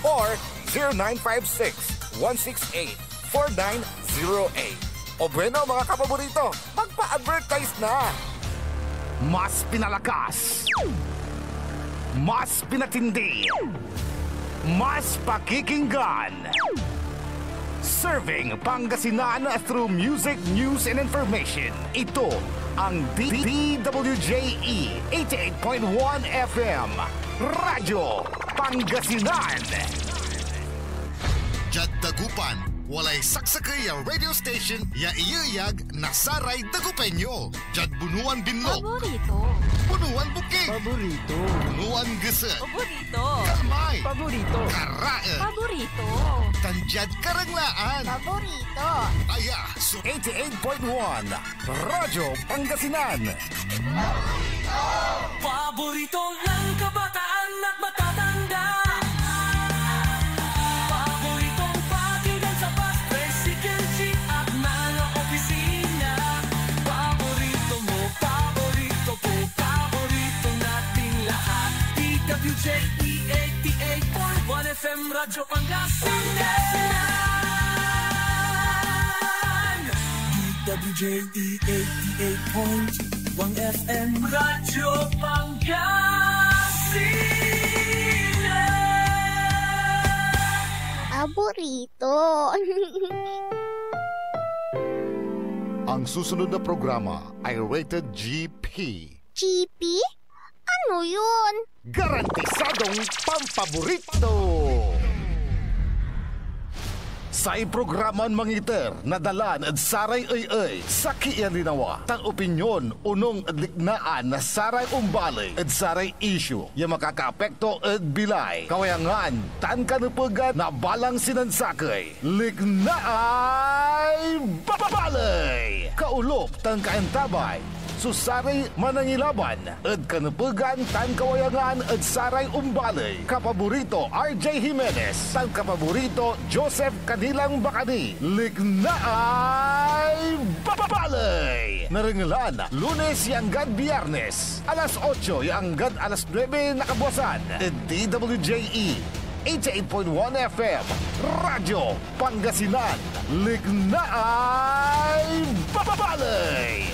or 0956-168-4908. O bueno mga kapaborito, magpa-advertise na! Mas pinalakas, mas pinatindi, mas pakikinggan. Serving Pangasinan through music, news, and information. Ito ang DWJE 88.1 FM, Radyo Pangasinan. Jad Dagupan, walay saksakay ang radio station ya iyayag nasaray Dagupenyo. Jad Bunuan Binlog. Paborito. Bunuan Bukid. Paborito. Bunuan Gese. Paborito. Kalmay. Paborito. Karae. Paborito. Tanjad Karanglaan. Paborito. Aya, so 88.1 Radyo Pangasinan. Paborito ng kabataan at matatanda. Paboritong pagilan sa bus, tricycle, jeep at mga opisina. Paborito mo, paborito ko, paborito nating lahat. DWJE 88.1 FM Radyo Pangasinan. DWJE 88.1 FM Radyo Pangasinan. Paborito. Ang susunod na programa ay rated GP. GP? Ano yun? Garantisadong pampaborito. Sa iprograman mangiter na dalan at saray ay sa kialinawa tang opinyon unong adliknaan na saray umbalay at saray issue yung makakaapekto at bilay kawayangan tan kanupugan na balang sinansakay liknaay babalay kaulop tang kaentabay susaray manangilaban at kanupugan tan kawayangan at saray umbalay kapaborito RJ Jimenez tan kapaborito Joseph Kanilang Bakani liknaay babalay naringalan Lunes yanggad Biyernes alas 8 yanggad alas 9 nakabuasan at DWJE 88.1 FM Radyo Pangasinan liknaay babalay.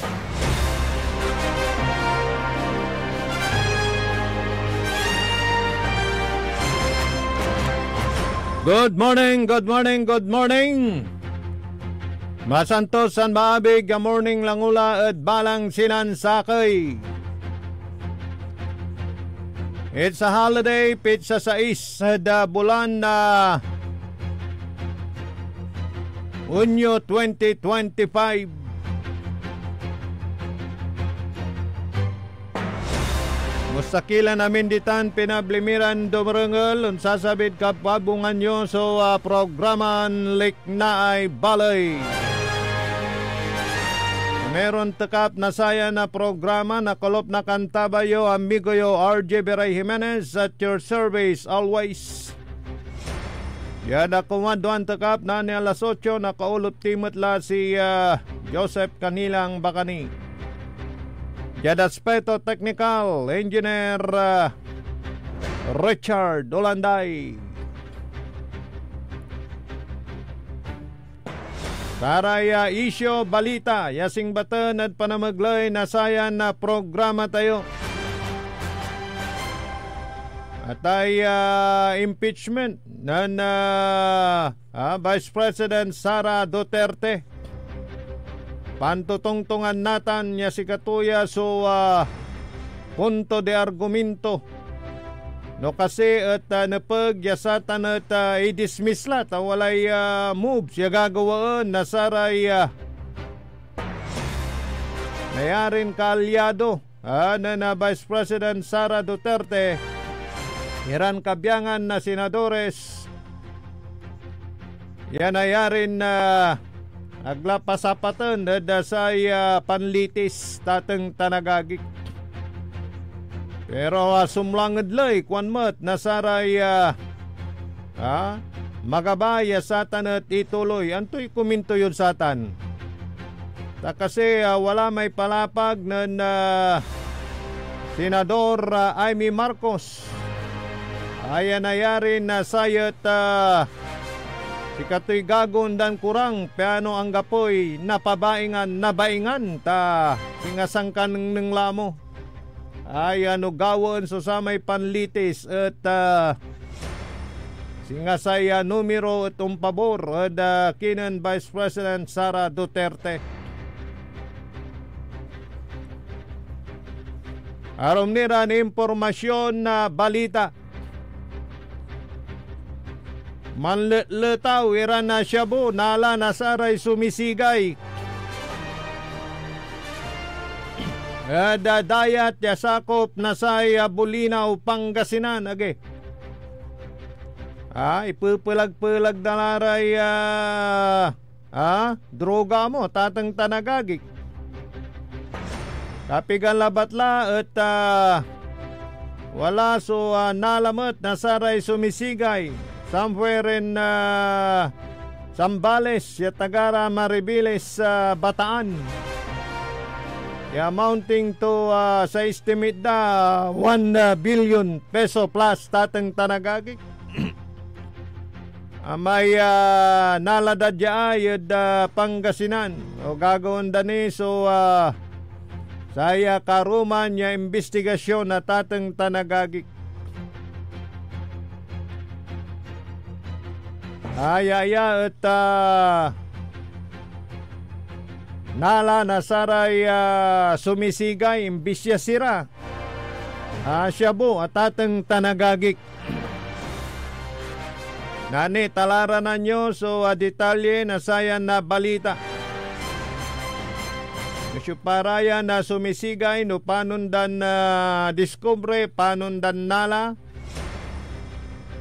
Good morning, good morning, good morning. Masantos san maabig nga morning langula at balang sinansakay. It's a holiday, pizza sa da bulan na Hunyo 2025. Mustakila namin ditan pinablimiran dumarangel unsasabit kapabungan nyo so programan Liknaay Balay. Meron tekap na saya na programa na kolop na kantabayo amigo yo RJ Beray Jimenez at your service always. Yada kumaduan tekap na ni alas 8 na kaulot timot la si Joseph Kanilang Bakani. Yada aspeto technical engineer Richard Olanday. Saraya isyo balita yasing batan at panamaglay na sayan na programa tayo. At ay impeachment ng Vice President Sara Duterte. Pantutungtungan natan niya si Katuya so punto de argumento. No kasi at napagyasatan at i-dismiss la walay moves siya gagawaan na saray nayarin kaalyado na Vice President Sara Duterte iran kabyangan na senadores yan nayarin aglapasapatan na say panlitis tatang tanagagik. Pero sumlangedlay kwanmat nasaray magabaya satan at ituloy. Anto'y kuminto yun satan. Kasi wala may palapag na Senador Amy Marcos Ayan nayarin na sayot si katoy gagon dan kurang piano ang gapoy nabaingan ta singasangkan ng lamo. Ay gawon so sa may panlitis at singasaya numero at pabor at kinan Vice President Sara Duterte. Arom nira ni impormasyon na balita. Manletaw ira na Shabu nala nasaray sumisigay. Dayat yasakop na say Bulinaw Pangasinan age. Ipupulag-pulag na laray droga mo tatang tanagagik. Kapigan labatla at wala so nalamat na saray sumisigay. Somewhere in Zambales, Yatagara, Maribiles, Bataan. Amounting to sa estimate na 1 billion peso plus tatang tanagagik. May naladadya ayod Pangasinan. O gagawin dani so saya karuman niya investigasyon na tatang tanagagik. Ayaya at nala nasaray sumisigay imbisya sira. Shabu at tatang tanagagik. Nani talaran na nyo so detalye na sayan na balita. Nasyuparaya na sumisigay no panundan discovery panundan nala.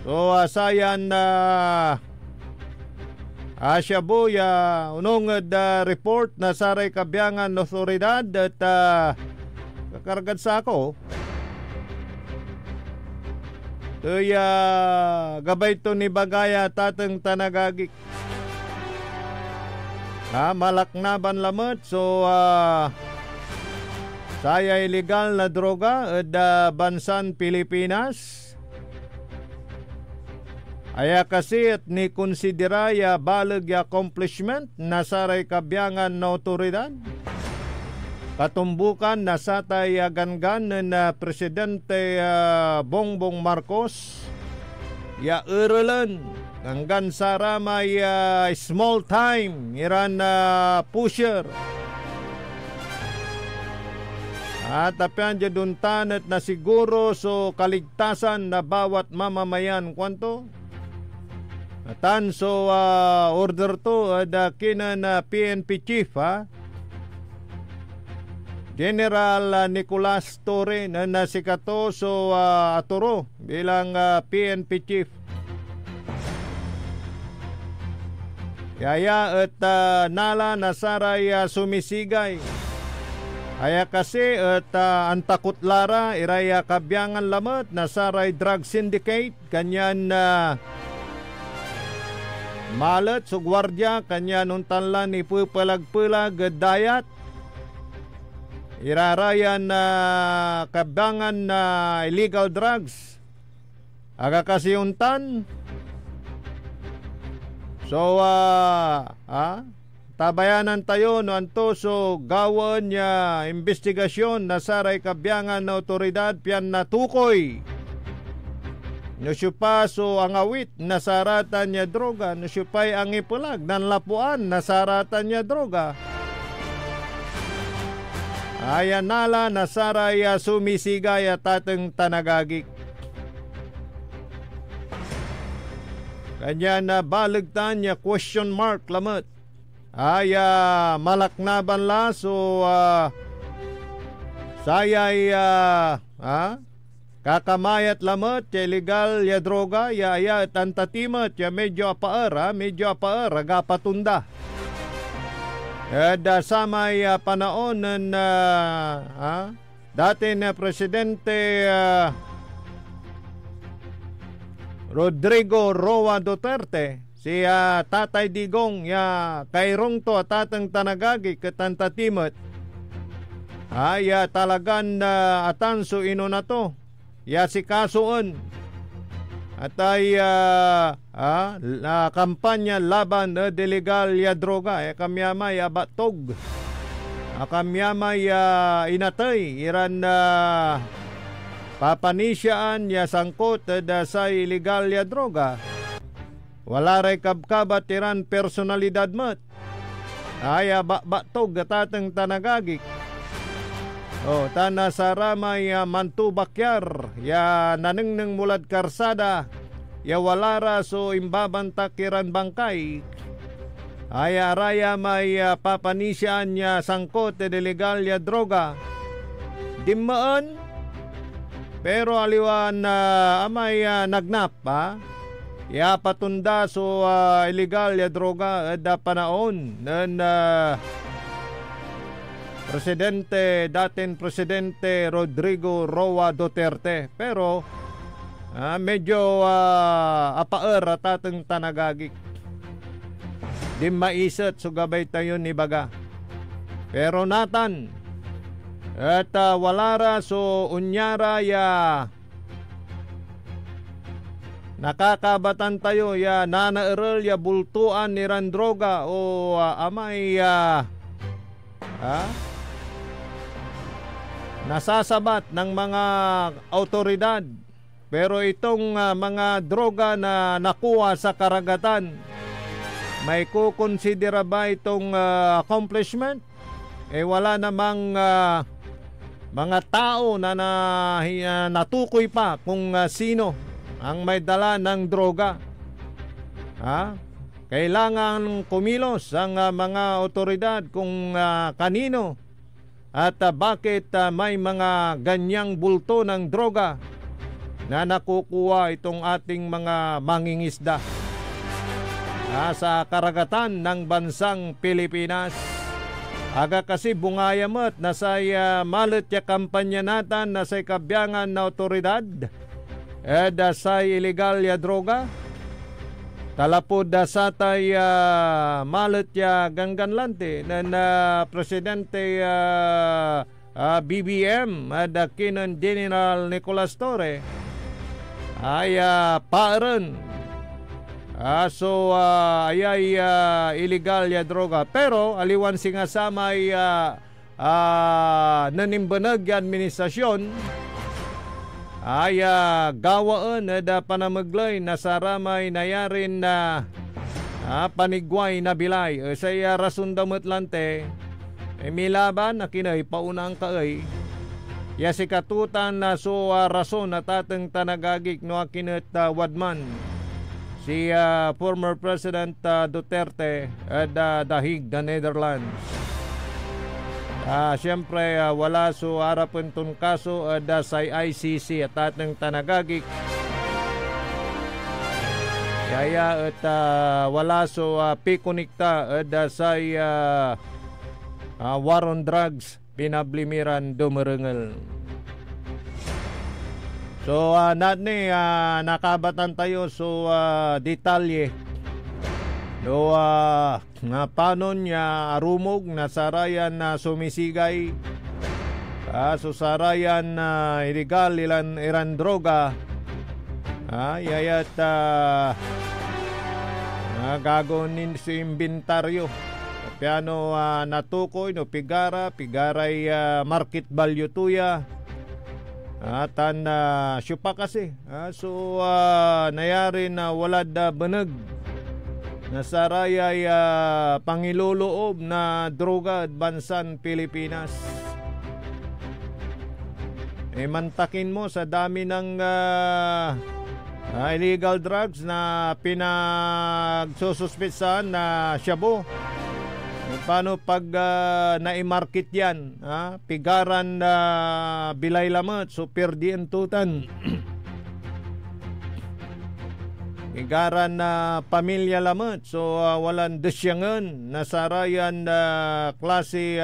So sayan na Shabu unong report na saray kabiyangan otoridad at kakaragad sa ako. Tuya gabay to ni bagaya tatang tanagagik. Malaknaban lamat so saya illegal na droga at bansan Pilipinas. Aya kasi at ni konsidera balag accomplishment na saray kabiyangan na otoridad. Katumbukan na satay gangan na Presidente Bongbong Marcos. Uralan hanggang sara may small time iran pusher. At apian jaduntan at na siguro so kaligtasan na bawat mamamayan kwanto. Atan so order to kinan PNP Chief General Nicolas Torre na nasikato so aturo bilang PNP Chief. Yaya at nala nasaray sumisigay. Aya kasi at antakot lara iraya kabyangan lamat nasaray drug syndicate kanyan malat so gwardya kanya nung tanlan ipupalag-pulag dayat irarayan na kabangan na illegal drugs aga kasiyuntan so tabayanan tayo no anto so gawan niya investigasyon na saray kabiyangan na otoridad piyan natukoy no siya so ang awit nasaratan niya droga no siya ang ipulag nanlapuan nasaratan niya droga. Ayan nala nasaray sumisigay at tatang tanagagik. Kanya na balagtan niya question mark lamat. Malaknaban la so sayay kakamayat lamat illegal ya droga ya tantatimat ya medyo apaar agapatunda. Samay panaon na dati na Presidente Rodrigo Roa Duterte si Tatay Digong ya kairong to tatang tanagagi katantatimot talagan atanso ino na to ya si kasuon at ay kampanya laban delegal ya droga kamyamay abatog kamyamay inatay iran papanisyaan ya sangkot sa illegal ya droga wala ray kabkabat iran personalidad mat ay batog tatang tanagagik tana sa ramay mantu bakyar ya nanengneng mulad karsada ya walara so imbabantak iran bangkay ay araya may papanisyan ya sangkot delegal ya droga dimmaan pero aliwan amay nagnap ya patunda so illegal ya droga da panaon ng dating Presidente Rodrigo Roa Duterte. Pero medyo apaer atateng tanagagik. Di maisat so gabay tayo ni baga. Pero natan at walara so unyara ya nakakabatan tayo ya nanaerel ya bultuan ni ran droga o amay nasasabat ng mga autoridad. Pero itong mga droga na nakuha sa karagatan, may kukonsidera ba itong accomplishment? Wala namang mga tao na natukoy pa kung sino ang may dala ng droga. Kailangan kumilos ang mga otoridad kung kanino at bakit may mga ganyang bulto ng droga na nakukuha itong ating mga mangingisda sa karagatan ng bansang Pilipinas. Aga kasi bungayamat na sa malit ya kampanya natan na sa kabyangan na otoridad sa illegal ya droga. Talapod sa tay malit ya gangganlante na Presidente BBM kinon General Nicolas Torre ay paaren. So ayay illegal ya droga. Pero aliwan singasama ay nanimbanag ya administrasyon ay gawaan da panamaglay na saramay nayarin na panigway na bilay. Saya rason damot lante milaban na kinay paunang kaay ya si katutan na so rason na tateng tanagagik no akinat wadman si former President Duterte dahig the Netherlands. Siyempre wala so harapan ton kaso sa ICC at atang tanagagik. Kaya at wala so pikunikta sa war on drugs pinablimiran dumerengel. So nakabatan tayo so detalye no nga paano niya arumog na sarayan na sumisigay so sarayan na illegal iran droga yayat gagawin sa inventaryo piano natukoy no pigaray market value tuya atan syupa kasi so nayari na walad banag nasarayay pangiloloob na droga at bansan Pilipinas. Mantakin mo sa dami ng illegal drugs na pinagsususpitsahan na shabu. Paano pag naimarket yan? Pigaran na bilay lamat, super dientutan. Igaran na pamilya lamat so walang desyangan nasarayan klase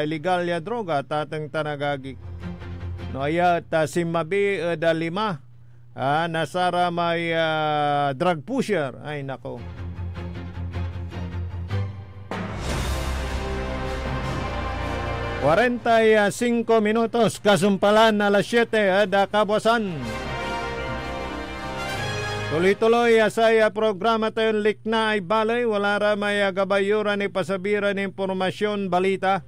illegal ya droga tatang tanagagik no ayat simabi lima nasara may drug pusher ay nako. Quarenta 5 minutos kasumpalan alas 7 kabasan. Tuloy-tuloy saya programa tayo likna ay balay. Wala ra may gabayuran ni pasabiran impormasyon balita.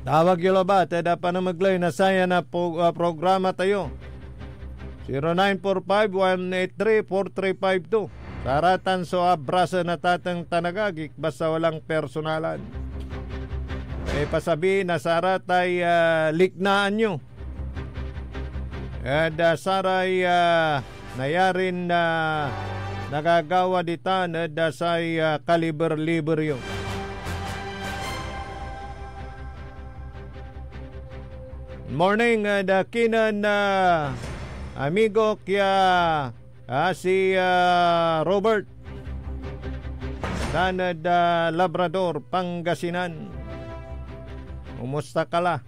Tawag yung ba? Tada pa na maglay na saya na programa tayo. 0945-183-4352. Saratan so abrasa na tatang tanagagik basta walang personalan. May pasabi na saratay liknaan nyo. At saray nayarin na nagagawa ditan at say kaliber-liber yun. Morning, dakinan amigo kya si Robert Tanad Labrador, Pangasinan. Umusta ka la?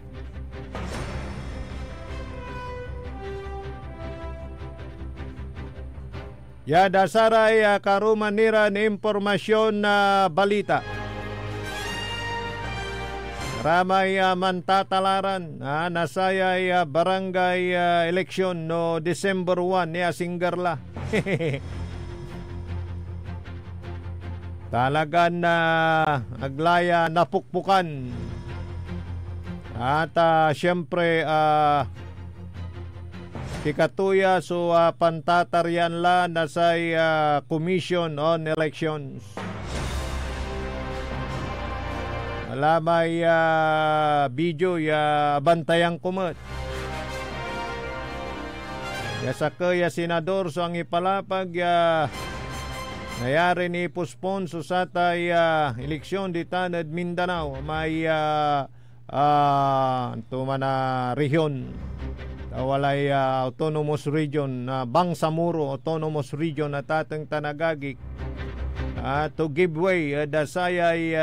Ya dasaray karumanira ni impormasyon na balita. Ramay mantatalaran nasayay barangay eleksyon no December 1 ni Singgarla. Talagan na aglaya napukpukan. At siyempre kikatuya so pantataryan la na say Commission on Elections. Alamay video bantayang kumot. Sa kaya senador so ang ipalapag nayari ni puspon so satay eleksyon di Tanad Mindanao may mana region walay autonomous region Bangsamoro autonomous region at atang tanagagik to give way dasayay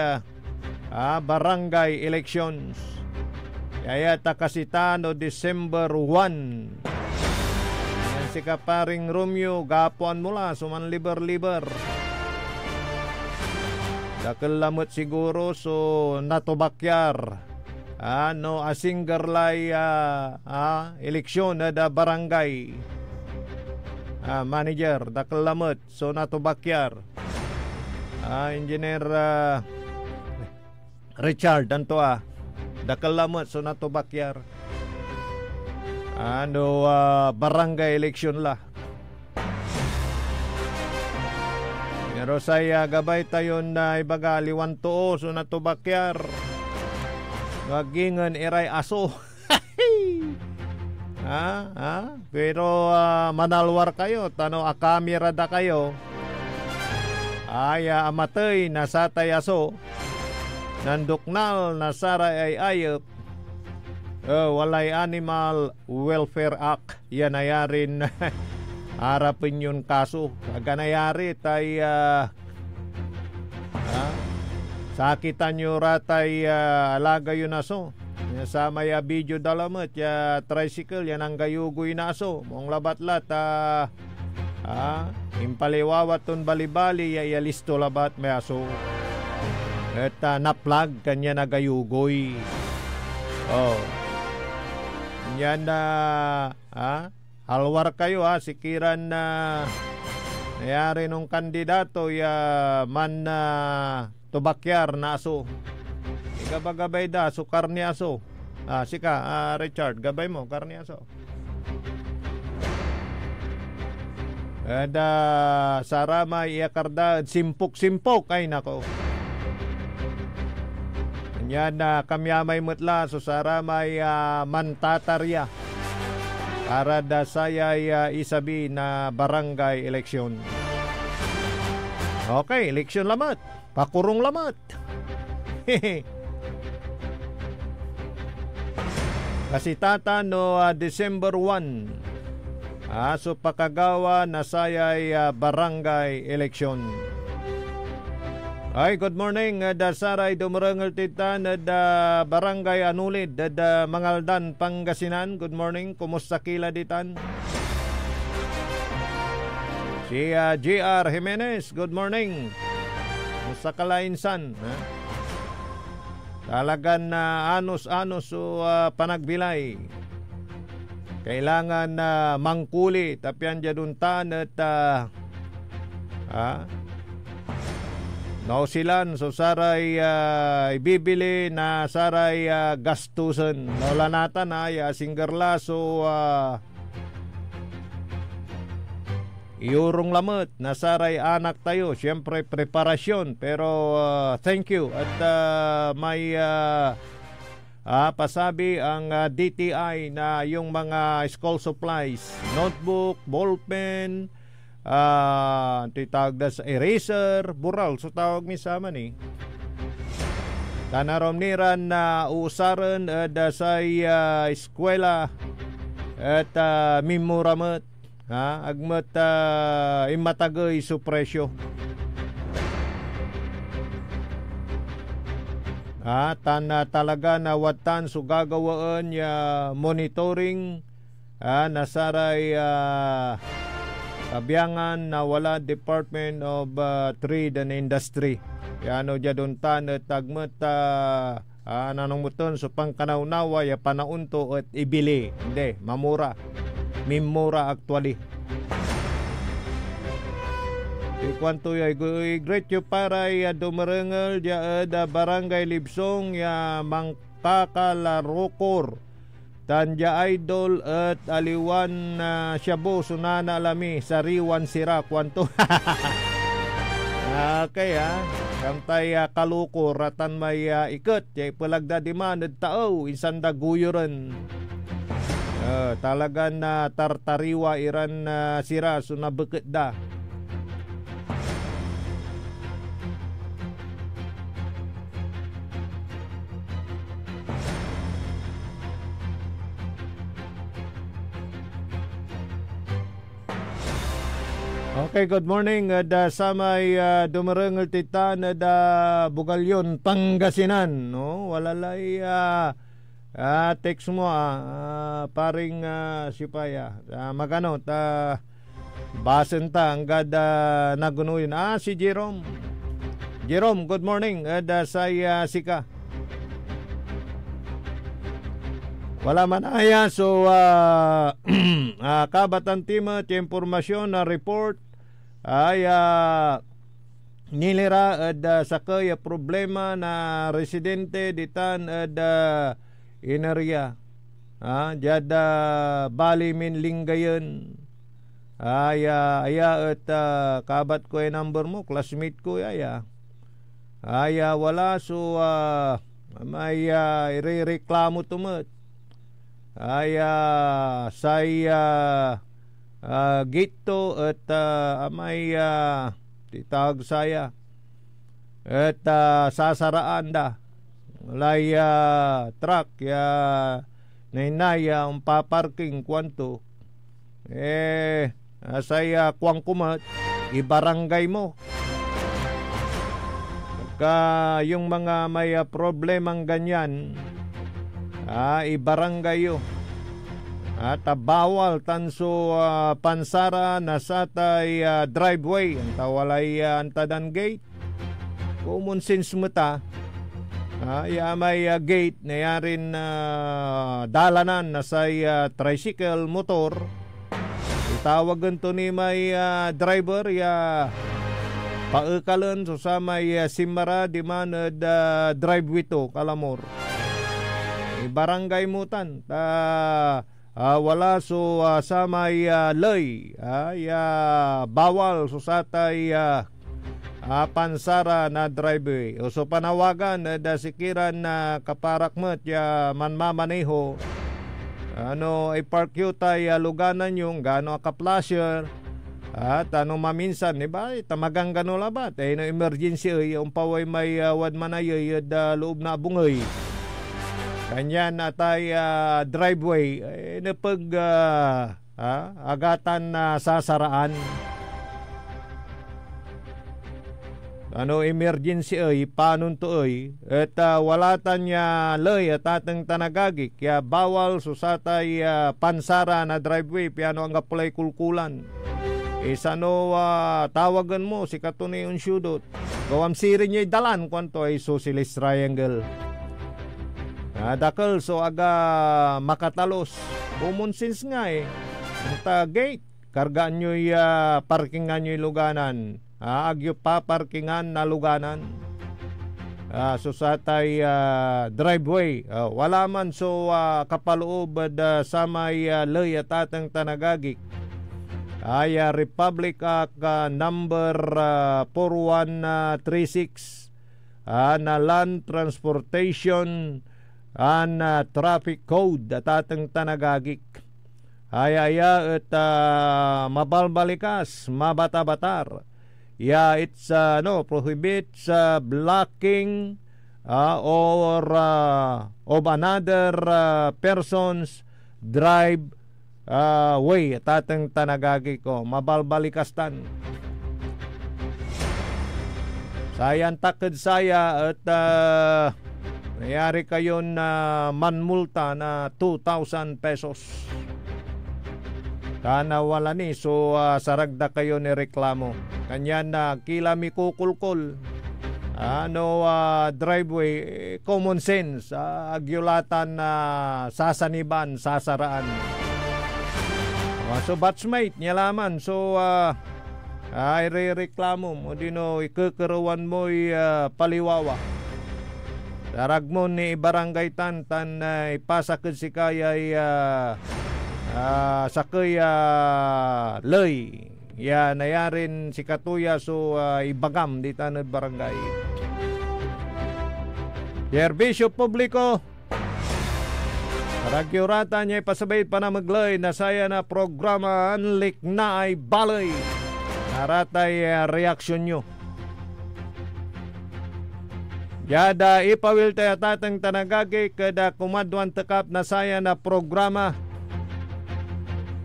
barangay elections kaya takasitano December 1. Yan si kaparing Romeo gapuan mula suman liber-liber dakil siguro so natubakyar no asinggarlay eleksyon na barangay manager dakil so natubakyar engineer Richard anto dakalamat so nato bakyar barangay election la. Pero saya gabay tayon na ibaga liwan to so nato bakyar nagingan iray aso. Pero manalwar kayo tano kamera da kayo ay amatay nasatay aso nanduknal na saray ay ayop walay Animal Welfare Act yan ayarin harapin yun kaso ganayari tay sakitan nyo ratay alaga yun aso sa maya video dalamat tricycle yan ang gayugoy na aso mong labatlat impaliwawat ton balibali listo labat may aso. At naplag kanya nagayugoy. Yan na halwar kayo sikiran na nayari nung kandidato man na tubakyar na aso. Ikabagabay da so karni aso. Sika Richard gabay mo karni aso. At sarama iakarda simpok ay nako. Yan kamyamay mutla so saramay mantatarya para dasayay isabi na barangay eleksyon. Okay, eleksyon lamat. Pakurong lamat. Kasi tata no December 1 so pakagawa nasayay barangay eleksyon. Ay, good morning. Dasaray dumarangal titan barangay Anulid Mangaldan, Pangasinan. Good morning. Kumusta kila ditan? Si JR Jimenez. Good morning. Kumusta kalainsan? Talagan anos-anos so panagbilay. kailangan na mangkuli tapyan jaduntan at nausilan so saray ibibili na saray gastusan wala nata na singgerla so iurong lamot na saray anak tayo syempre preparasyon pero thank you at may pasabi ang DTI na yung mga school supplies notebook, ballpen, titawag sa eraser, bural, so tawag misama ni. Tanarom niran na usaran da sa eskwela at mimuramat, agmat imatagay su presyo. Talaga na watan so gagawaan ya monitoring nasaray kabiyangan na wala Department of Trade and Industry. Yano jaduntan at tagmat nanungmuton so pangkanawnawa ya panaunto at ibili. Hindi, mamura. Mimura actually. Kwanto ya great yo para ya dumarengal ya barangay Libsong ya mangkakalarokor Tanja Idol at Aliwan Shabu Sunana Alami Sariwan Sira kwanto. Okay kamtay kalukor ratan may ikot jay palagda diman at tao insanda guyuran. Talaga na tartariwa iran sira sunabeket da. Okay, good morning. Sa may dumarangel titan da Bugalyon, Pangasinan. No? Walalay text mo paring sipaya. Magano basen ta hanggang nagunuin. Si Jerome. Jerome, good morning. Sa sika. Wala man aya so kabatan tima ti impormasyon na report ay nilira at sakay problema na residente ditan at inerya jada bali min linggayon ay at kabat ko yung number mo classmate ko wala so may irereklamo tumat saya gito at may titawag saya at sasaraan da lay truck nainaya ang paparking kwanto saya kuwang kumat ibarangay mo yung mga may problemang ganyan ibaranggayo at bawal tanso pansara na satay driveway ang tawalay antadan gate common sense mata may gate na yarin dalanan na say tricycle motor itawagan to ni may driver paekalan so sa may simara di man driveway to kalamor barangay mutan wala so sa may lay bawal so satay pansara na driveway o so panawagan da sikiran na kaparakmet manmamaneho ipark yu tay luganan yung gano ka-plasher at maminsan ba tamagang gano labat no emergency yung paway may wad manay loob na bungay kanyan atay driveway napag agatan na sasaraan emergency panon to at walatan niya lay at atang tanagagik kaya bawal susatay pansara na driveway piano ang apply kulkulan tawagan mo si katunay yung syudot gawam sirin niya dalan kwanto ay socialist triangle. Dakal so aga makatalos. Common sense nga eh. Punta gate. Kargaan nyo parkingan nyo luganan. Agyo pa parkingan na luganan. So sa tay driveway. Wala man so kapaloob sa may lay at atang tanagagik. Ay Republic Act number 4136 na Land Transportation and Traffic Code at atang tanagagik. Ay at mabalbalikas, mabata-batar. It's prohibits blocking or of another person's drive way at atang tanagagi ko mabalbalikastan. Sayan takad saya at nayari kayo na manmulta na 2,000 pesos. Kana wala ni so saragda kayo ni reklamo. Kanya na kilami kukulkol. Driveway common sense agyulatan na sasaniban, sasaraan. So batchmate niya laman so ay reklamo mo dino ikakaruan mo paliwawa. Darag mo ni barangay tan ipasakad si kayay sakay lay nayarin si Katuya so ibagam di tanod barangay. Serbisyo publiko Ragyurata niya ipasabay pa na maglay na saya na programa anlik na ay balay. Naratay reaksyon nyo. Yada ipawil tayo tatang tanagagi kada kumadwan takap na saya na programa.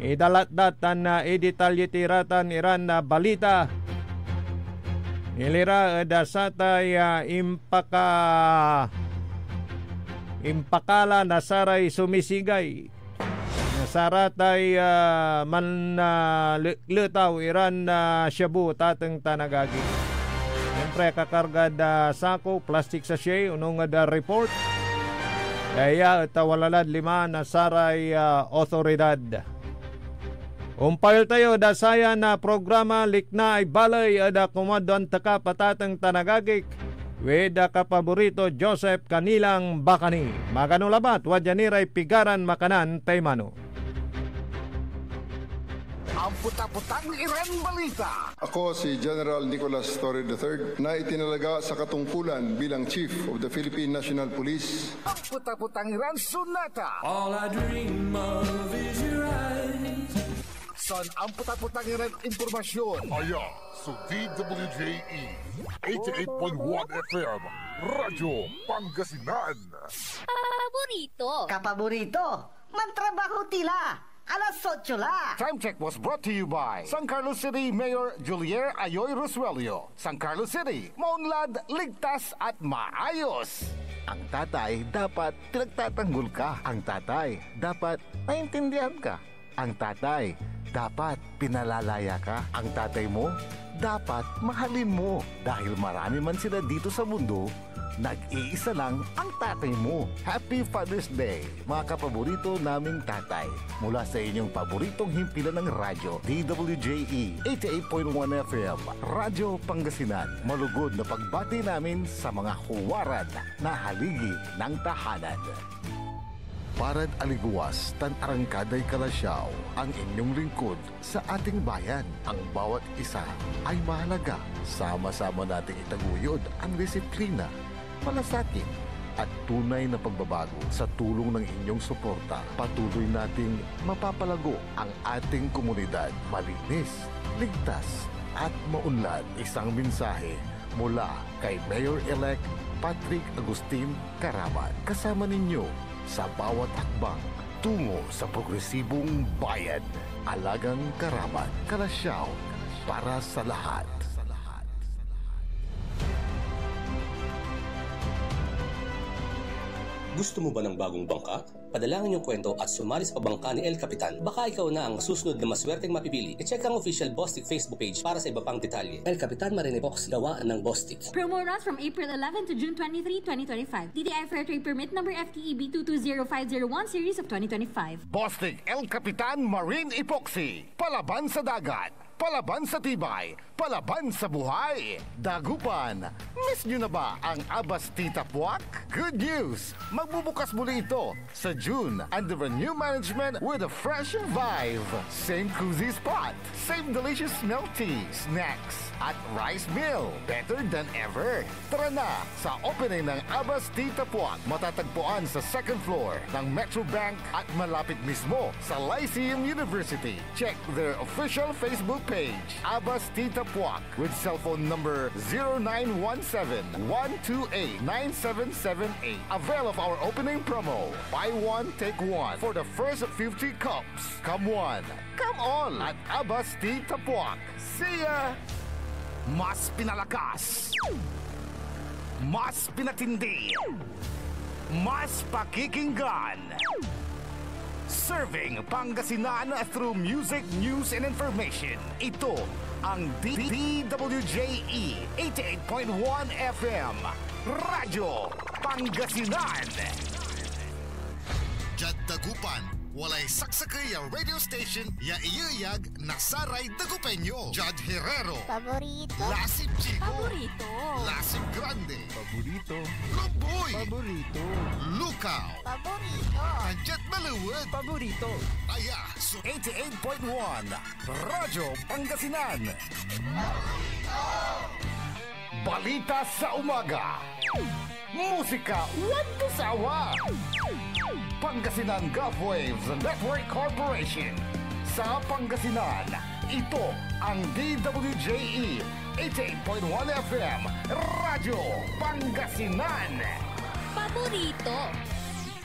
Idalat-datan na idetalytiratan iran na balita. Ilira dasatay impakala nasaray sumisigay. Nasaratay lutaw iran na shabu tatang tanagagi. Siyempre kakarga da sako, plastic sachet, unong da report. Kaya tawalalad 5 nasaray otoridad. Umpayol tayo da saya na programa likna ay balay ada kumadon taka patatang tanagagik. Weda kapaborito Joseph Kanilang Bakani. Magano labat wadjaniray pigaran makanan taymano. Ang puta-putang Iran Balita. Ako si General Nicolas Torre III na itinalaga sa katungkulan bilang Chief of the Philippine National Police. Ang puta-putang Iran Sunata. All I dream of is your eyes. Son ang puta-putang Iran Impormasyon. Aya, sa DWJE 88.1 FM, Radyo Pangasinan. Kapaborito, mantrabaho tila. Alas 8 la. Time check was brought to you by San Carlos City Mayor Julier Ayoy Rosuelio. San Carlos City, maunlad, ligtas at maayos. Ang tatay dapat pinagtatanggol ka. Ang tatay dapat naintindihan ka. Ang tatay dapat pinalalaya ka. Ang tatay mo dapat mahalin mo. Dahil marami man sila dito sa mundo, nag-iisa lang ang tatay mo. Happy Father's Day, mga kapaborito naming tatay. Mula sa inyong paboritong himpilan ng radyo, DWJE 88.1 FM, Radyo Pangasinan. Malugod na pagbati namin sa mga huwaran na haligi ng tahanan. Parad aliguas, tan arangkaday kalasyaw, ang inyong lingkod sa ating bayan. Ang bawat isa ay mahalaga. Sama-sama nating itaguyod ang disiplina, malasakit at tunay na pagbabago. Sa tulong ng inyong suporta, patuloy nating mapapalago ang ating komunidad. Malinis, ligtas at maunlad. Isang mensahe mula kay Mayor-elect Patrick Agustin Caraman. Kasama ninyo sa bawat hakbang tungo sa progresibong bayan. Alagang Caraman, Kalasyaw, para sa lahat. Gusto mo ba ng bagong bangka? Padalangin yung kwento at sumali sa pabangka ni El Capitan. Baka ikaw na ang susunod na maswerteng mapipili. I-check ang official Bostik Facebook page para sa iba pang detalye. El Capitan Marine Box, gawaan ng Bostik. Promo runs from April 11 to June 23, 2025. DTI Fair Trade Permit number FTEB 220501 series of 2025. Bostik El Capitan Marine Epoxy. Palaban sa dagat. Palaban sa tibay, palaban sa buhay. Dagupan, miss nyo na ba ang Abas Tita Puak? Good news! Magbubukas muli ito sa June under a new management with a fresh vibe. Same cozy spot, same delicious milk tea, snacks, at rice meal. Better than ever. Tara na sa opening ng Abas Tita Puak. Matatagpuan sa second floor ng Metro Bank at malapit mismo sa Lyceum University. Check their official Facebook page, Abas Tita Puak, with cell phone number 0917-128-9778. Avail of our opening promo. Buy one, take one for the first 50 cups. Come one, come all at Abas Tita Puak. See ya! Mas pinalakas, mas pinatindi, mas pakikinggan. Serving Pangasinan through music, news, and information. Ito ang DWJE 88.1 FM, Radyo Pangasinan. Jad Dagupan, walay saksakay ang radio station ya iyayag nasaray Dagupeño. Jad Herrero, Paborito. Lasip Chico, Paborito. Lasip Grande, Paborito. Lumboy, Paborito. Lukaw, Paborito. Jet Maluwag, Paborito. Aya, so 88.1 Radyo Pangasinan. Balita sa umaga. Musika walang sawa. Pangasinan Gulf Waves Network Corporation. Sa Pangasinan, ito ang DWJE 88.1 FM Radyo Pangasinan. Paborito.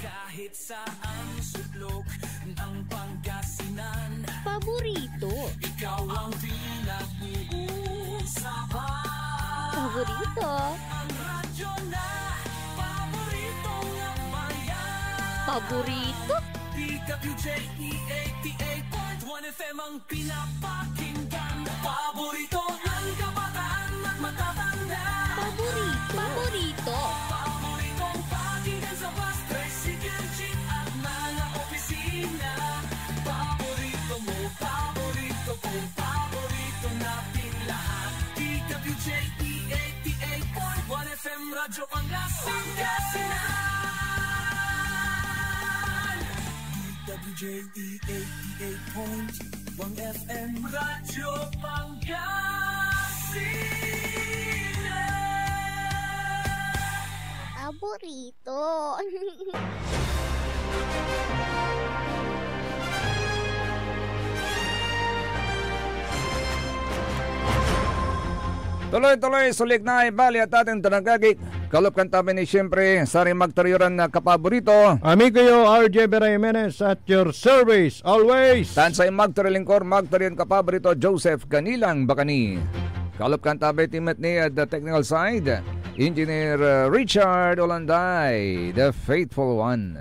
Kahit saan sulok ng Pangasinan, Paborito. ikaw ang pinag-uusapan. Paborito. Ang radyo na paborito ng bayan. Paborito. DWJE 88.1 FM ang pinapakinggan. Paborito ng kabataan at matatanda. Paborito. Paborito. Paboritong pakinggan sa bus, tricycle, jeep at mga opisina. Paborito mo, paborito ko, paborito natin lahat. DWJE 88.1 FM Radyo Pangasinan. DWJE 88.1 FM Radyo Pangasinan. Paborito. Tuloy-tuloy, sulik na ibali at ating tanagagik. Kalop kan tabi ni siyempre, sari magtariyuran na kapaborito. Amigo yo, RJ Beray Jimenez at your service, always. Tansay magtarilingkor, magtariyan kapaborito, Joseph Canilang Bakani. Kalop kan tabi timet ni at the technical side, Engineer Richard Olanday, the faithful one.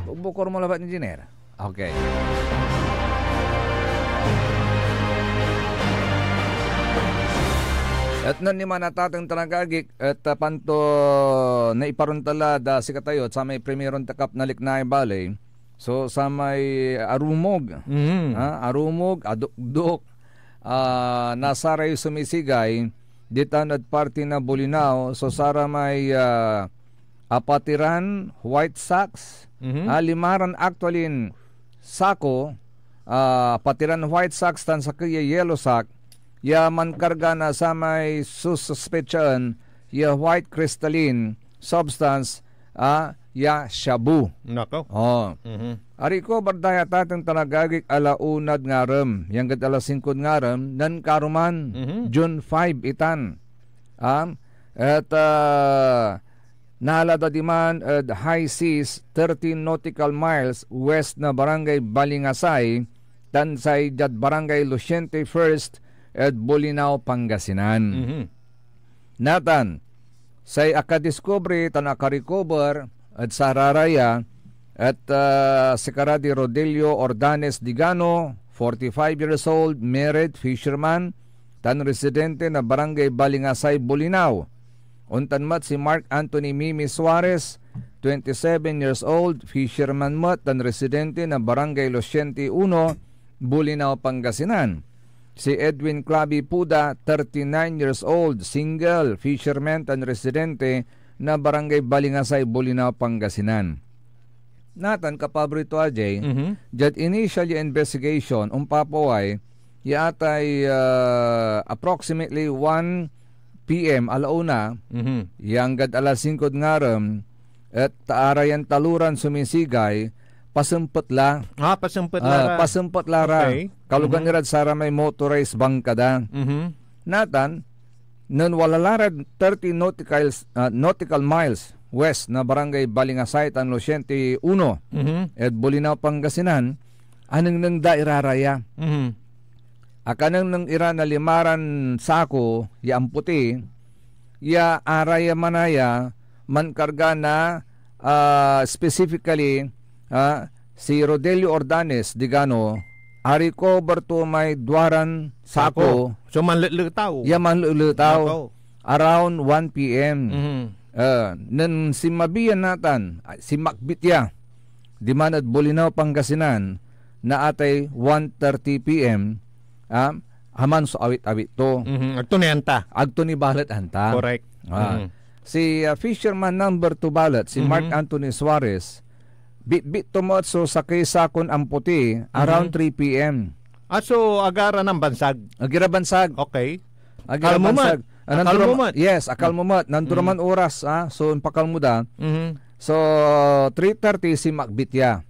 Bukor mo labat, Engineer. Okay. At nanima natatang tanagagik at panto na iparuntala da si katayot sa may primeron takap na Liknay Valley. So sa may arumog, arumog, adukduk, nasaray sumisigay, ditan at party na Bolinao. So sara may apatiran, white socks, limaran actually sako, patiran white socks tan sa kaya yellow sock. Ya man karga na sa may suspetsyon ya white crystalline substance ya shabu. Nako. Oh. Ari ko bardaya tatang tanagagik alaunad ngarem. Yang kat alas 5 ngarem nan karuman June 5 itan. At naalada diman at high seas 13 nautical miles west na barangay Balingasay tansay jad barangay Luciente First at Bolinao, Pangasinan. Natan, say akadiscovery tan akarecover at sa raraya At si Karadi Rodelio Ordanes Digano, 45 years old, married, fisherman, tan residente na Barangay Balingasay, Bolinao. Untan mat si Mark Anthony Mimi Suarez, 27 years old, fisherman mat, tan residente na Barangay Losiente 1, Bolinao, Pangasinan. Si Edwin Clavi Puda, 39 years old, single, fisherman, tan residente na Barangay Balingasay, Bolinao, Pangasinan. Natan kapabrito ajay, jad initially investigation umpapaway yatay approximately 1 PM alauna, yang gad alas 5 ngaram at taarayan taluran sumisigay pasempet la. Pasempet lara. Okay. Kalugan irad sara may motorized bangkada. Natan nan walalarad 30 nautical miles west na Barangay Balingasay tan Losiente 1 at Bolinao, Pangasinan, anang nang dairaraya. Akanang nang ira na limaran sako ya amputi ya araya manaya mankarga na specifically si Rodelio Ordanes Digano ariko bertumay duaran sako. So manlulutaw. Ya manlulutaw around 1 PM. Nan si mabiyan natan, si Makbitya, di man at Bolinao, Pangasinan, na atay 1:30 PM, haman so awit-awit to. Agto ni anta. Agto ni balat anta. Correct. Si fisherman number 2 balat, si Mark Anthony Suarez, bit-bit tumot so sakay sakon amputi, around 3 PM. So agara ng bansag? Agira bansag. Okay. Agira bansag. Akal mo mat. Yes, akal mo mat. Nanduraman oras, so impakal mo da. So 3:30 si Makbitya.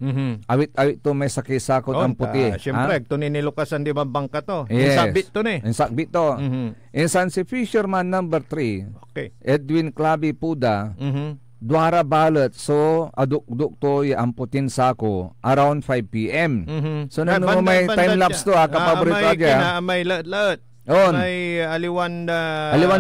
Awit-awit to may sakisakot ang puti. Siyempre, ito ninilukasan di mabangka to. Yes. Insakbit to ni. Insakbit to. Insan si fisherman number 3, okay. Edwin Clavi Puda, duara balot, so aduk-duk to amputin sako around 5 PM. So nano may time lapse to, kapaborito aja. May laot. May aliwan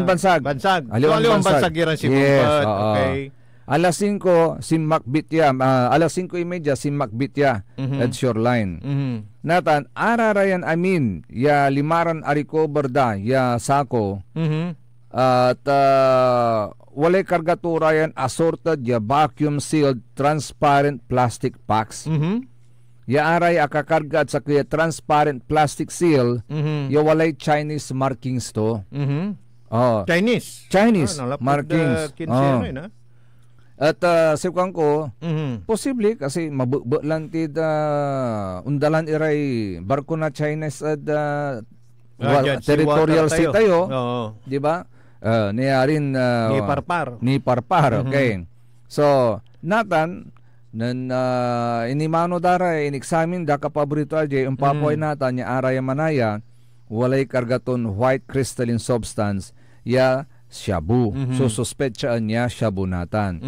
bansag. Aliwan bansag iran si Pumpad. Okay. Alas 5 si Makbitya, alas 5:30 si Makbitya at shoreline. Natan ararayan amin ya limaran ariko berda ya sako. At walay kargaturayan assorted ya vacuum sealed transparent plastic packs. Ya aray akakarga at sa kaya transparent plastic seal, ya walay Chinese markings to. Chinese markings. At sipkang ko, posible kasi mabukbuklan tid undalan iray barko na Chinese at territorial sea tayo, di ba? Niyarin ni parpar, okay. So, natan nan inimano dara in-examine da kapaborito ajay papoy natan ya araya manaya walay kargaton white crystalline substance ya shabu. So suspetsaan niya shabu natan.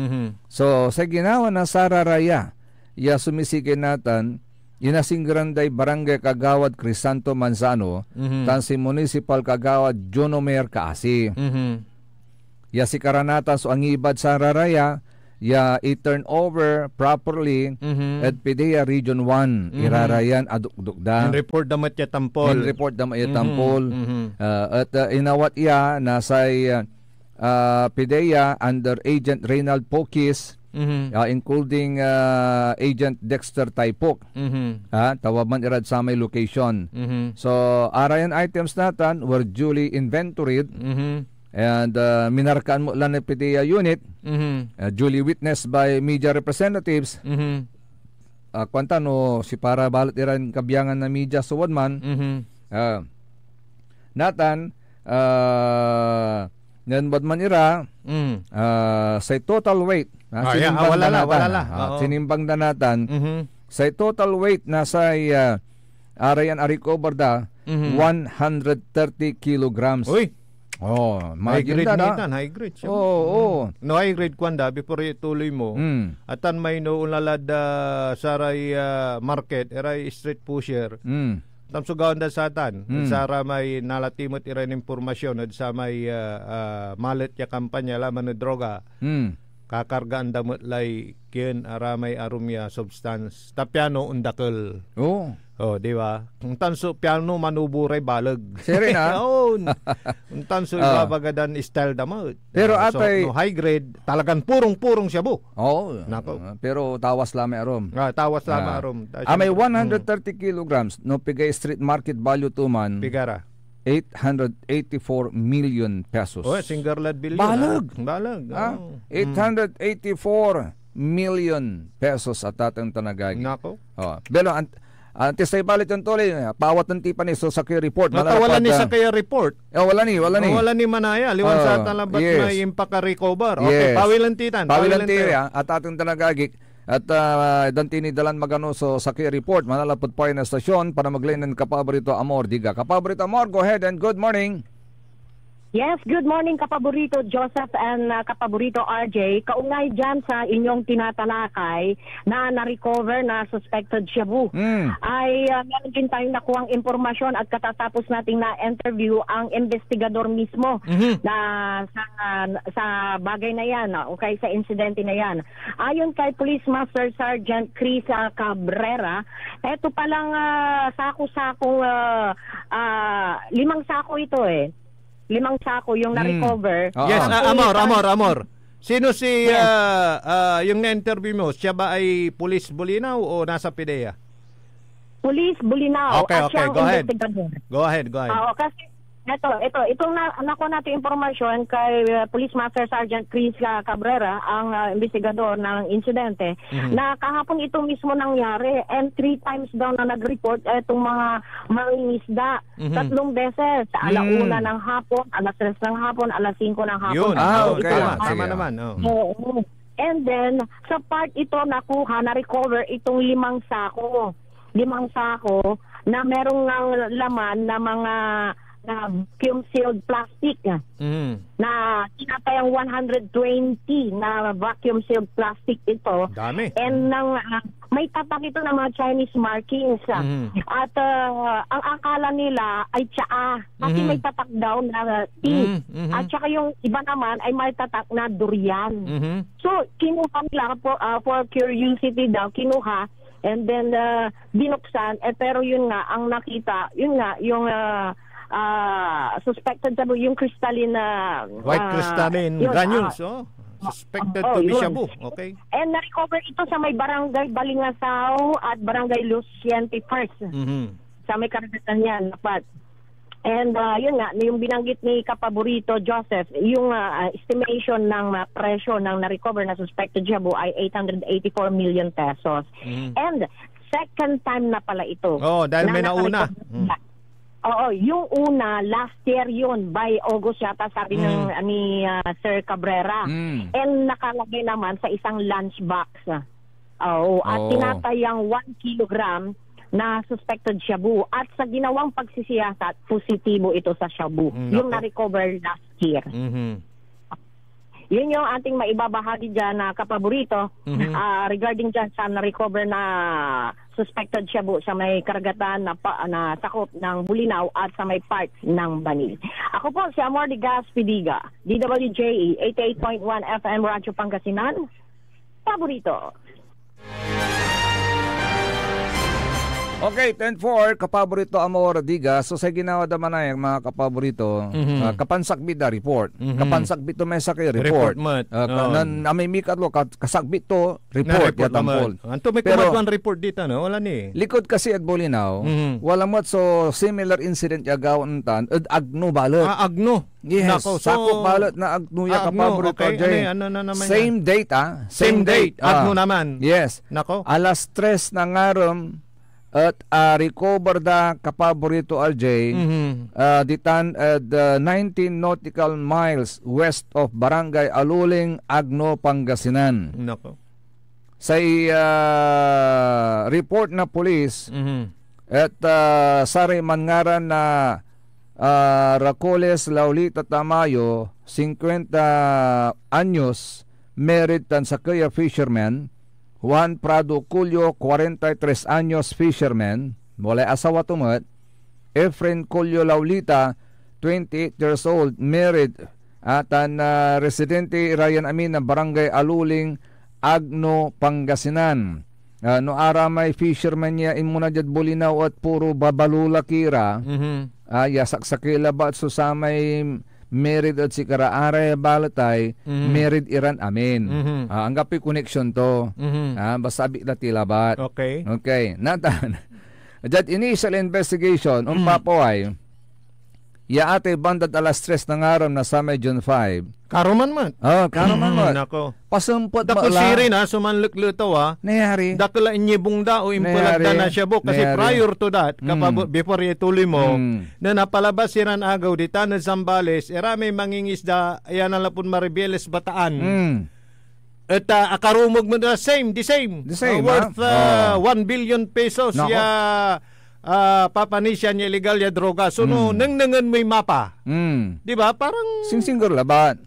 So sa ginawa na sararaya ya sumisige natan inasingranday Barangay Kagawad Crisanto Manzano tan si Municipal Kagawad Jonomer Kaasi. Ya si karanatan so ang ibad sararaya ya i-turn over properly at PDEA Region 1 irarayan adukdukda. Report damat ya tampol. At inawat iya nasay PDEA under Agent Reynald Pokis, including Agent Dexter Taipok. Tawaman irad sa may location. So arayan items natan were duly inventoried. And minarkaan mo lang ng PDEA unit, duly witnessed by media representatives. Kwanta no, si para balat iran kabiyangan na media sa wadman. Natan, nan wadman ira, sa total weight, sinimbang na natan, sa total weight na sa arayan arikover da, 130 kilograms. Uy! High grade nitan, high grade. No high grade kwanda before ituloy mo. Atan may no ulalad saray market, eray street pusher. Tamsugawan da satan. Sara may nalatimot iran impormasyon at sa may malit ya kampanya laman na droga. kakargaan damot lay ken aramay arumya substance tapyano undakkel. Oh, di ba? Ang tanso piano manuburay balag. Siri na. Ang tanso ibabagadan style damot. Pero so, atay no, high grade talagang purong-purong siya bu. Nako. Pero tawas lami arom. Tawas lami arom. May 130 kilograms no pigay street market value to man. Pigara. 884 million pesos. Single lad billion. Balag. 884 million pesos at atang tanagagi. Nako. Belo antes tayo balit yung tuloy, pawat ng tipa ni Social Report. Wala ni sa kaya report. Wala ni manaya. Liwan sa talabat na impaka-recover. Okay, pawilan titan. At ating tanagagik. At dantini dalan magano so sa kaya report. Manalapot pa na stasyon para maglainan kapaborito Amor Diga. Kapaborito Amor, go ahead and good morning. Yes, good morning kapaborito Joseph and kapaborito RJ. Kaungay dyan sa inyong tinatalakay na na-recover na suspected shabu. Ay meron din tayong nakuhang impormasyon at katatapos nating na-interview ang investigador mismo na sa bagay na yan, okay, sa insidente na yan. Ayon kay Police Master Sergeant Chris Cabrera, eto palang sako-sakong 5 sako ito 5 sako yung na-recover. Yes, Amor. Sino si yung na-interview mo? Siya ba ay Police Bulinaw o nasa PIDEA? Police Bulinaw. Okay, go ahead. Go ahead. Kasi itong nakuha natin impormasyon kay Police Master Sergeant Chris Cabrera, ang investigador ng insidente, na kahapon ito mismo nangyari and 3 times daw na nag-report itong mga mangingisda. 3 beses. Alauna ng hapon, alas 3 ng hapon, alas 5 ng hapon. Yun. Okay. Tama naman. And then, sa part ito nakuha, na-recover itong 5 sako. 5 sako na merong laman na mga vacuum-sealed plastic na tinatayang 120 na vacuum-sealed plastic ito. Dami. And may tatak ito ng mga Chinese markings. At ang akala nila ay tsaa kasi may tatak daw na tea. At saka yung iba naman ay may tatak na durian. So, kinuha nila for curiosity daw, kinuha and then binuksan. Pero yun nga, ang nakita, yung suspected shabu, yung crystalline white crystalline granules, suspected to be shabu. Okay. And na-recover ito sa may barangay Balingasaw at barangay Luciente First. Sa may karagatan yan, dapat. And yun nga, yung binanggit ni Kapaborito Joseph, yung estimation ng presyo ng na-recover na suspected shabu ay 884 million pesos. And second time na pala ito. Dahil may nauna. Yung una, last year yun, by August yata, sabi ni Sir Cabrera. And nakalagay naman sa isang lunchbox. At tinatayang 1 kilogram na suspected shabu. At sa ginawang pagsisiyasat, positibo ito sa shabu. Yung na-recover last year. Yun yung ating maibabahagi dyan na Kapaborito regarding dyan sa na-recover na suspected shabu sa may karagatan na sakop ng Bulinaw at sa may parts ng Banil. Ako po si Amor Diga, DWJE 88.1 FM Radyo Pangasinan, Paborito. Okay, 10-4, Kapaborito Amor Diga. So sa ginawa naman na yung mga kapaborito, kapansakbit na report. Kapansakbit to may sakay report. Namimik at lo, kasagbit to report. Anto may kumatwan report dito, no? Wala ni. Likod kasi at Bulinaw, wala mo so similar incident yagaw tan agno balot. Agno. Yes, nako, sakop balot na agno ya Kapaborito. Okay. Same date, Same date. Agno naman. Yes. Nako. Alas 3 na ngarom at recover da Kapaborito RJ ditan at 19 nautical miles west of Barangay Aluling, Agno, Pangasinan. Nako. Sa report na police at sari mangaran na Racoles Laulita Tamayo, 50 anyos, married tan sa kaya fisherman. Juan Prado Culio, 43 anyos, fisherman, mula asawa tumat. Efren Culio Laulita, 28 years old, married, At residente Ryan Amin ng Barangay Aluling, Agno, Pangasinan. No aramay fisherman niya imuna jad Bulinaw at puro babalula kira. Saksakila ba at susamay merid at sikara are balatay merid Iran Amin. Ang gapi connection to. Basta abit na tilabat. Okay. Natan. Jad initial investigation po ay ya ate bandad alas 3 ng araw na sa may June 5. Karuman man. Karuman man. Nako. Pasumpot dako sirin sumanlukluto Nayari. Dakla inyibong da o impulagda na siya bo kasi prior to that before ituloy mo na napalabas siran agaw dita na Zambales may mangingisda ayan na lapon Maribeles Bataan. At akarumog mo na the same. Worth 1 billion pesos papanisya niya illegal ya droga. So nangnangan may mapa. Di ba? Parang singsinggor labat.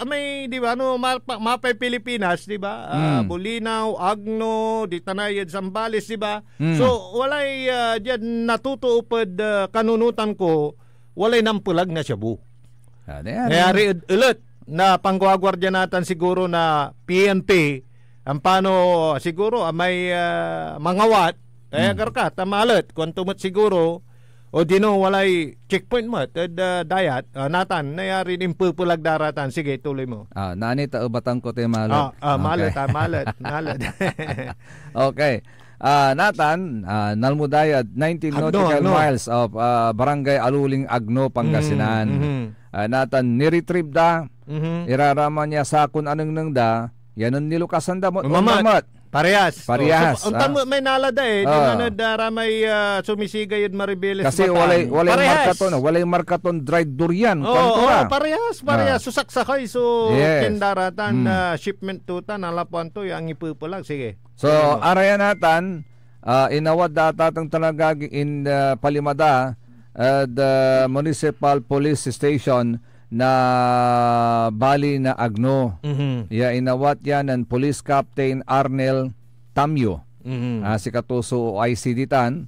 May di ba mapay Pilipinas, di ba? Bulinaw, Agno, di Tanayad, Zambales, di ba? So walay diyan natutuupad kanunutan ko, walay nampulag na Shabu. Kaya ulit na panggwagwardya natin siguro na PNP ang paano siguro may mangawat karka tamalat kung tumot siguro o dino walay checkpoint mo at dayat natan nayari din pupulag daratan. Sige, tuloy mo. Nani taubatan ko te malat. Malat. Okay. Natan, Nalmudayad, 19 nautical miles of Barangay Aluling, Agno, Pangasinan. Natan, niretrieve da, iraraman niya sa kung anong nang da, yan ang nilukasan da mo. Mamat. Parehas. Untan mo may nalada di man may sumisigay yun Maribeles kasi walay markaton, walay markaton dried durian. Parehas. Susaksakay kindaratan shipment tutan alapuan to yung ipupulag. Sige. So, araya natan inawad datatang talaga in Palimada the municipal police station na Bali na Agno. Inawat yan ng Police Captain Arnel Tamyo. Si Katuso ICD tan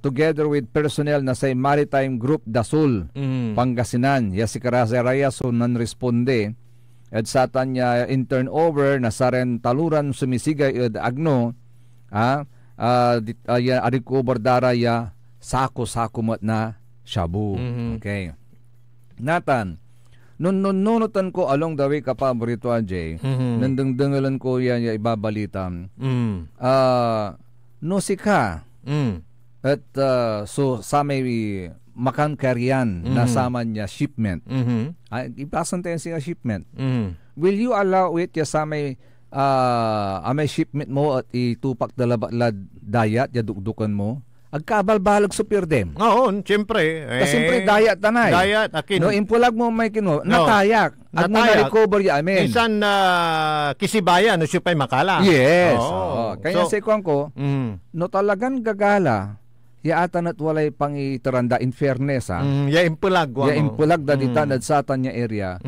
together with personnel na sa Maritime Group Dasul, Pangasinan. Si Karasa Rayaso non-responde. At sa tanya in turnover na sa ren taluran sumisigay at Agno. Recover daraya sako-sako mat na shabu. Okay. Natan, nunutan ko along the way kapaborito Ajay, nandengdengalan ko yan ibabalitan. No sika. At so sa may makan karyan nasama niya shipment. Ipasan tayo siya shipment. Will you allow it ya sa may shipment mo at itupak dalabalad dayat ya dukdukan mo? Agkabal-balag super dem. Oo, siyempre. Siyempre, dayat tanay. Dayat, akin. No, impulag mo may natayak. At na-recover ya amin. Minsan, kisibaya, no, siya pa'y makala. Yes. Kaya sa ikuan ko, no talagang gagala, yaatan at walay pang itaranda in fairness, ya impulag. Ya impulag da ditanad sa tanya area.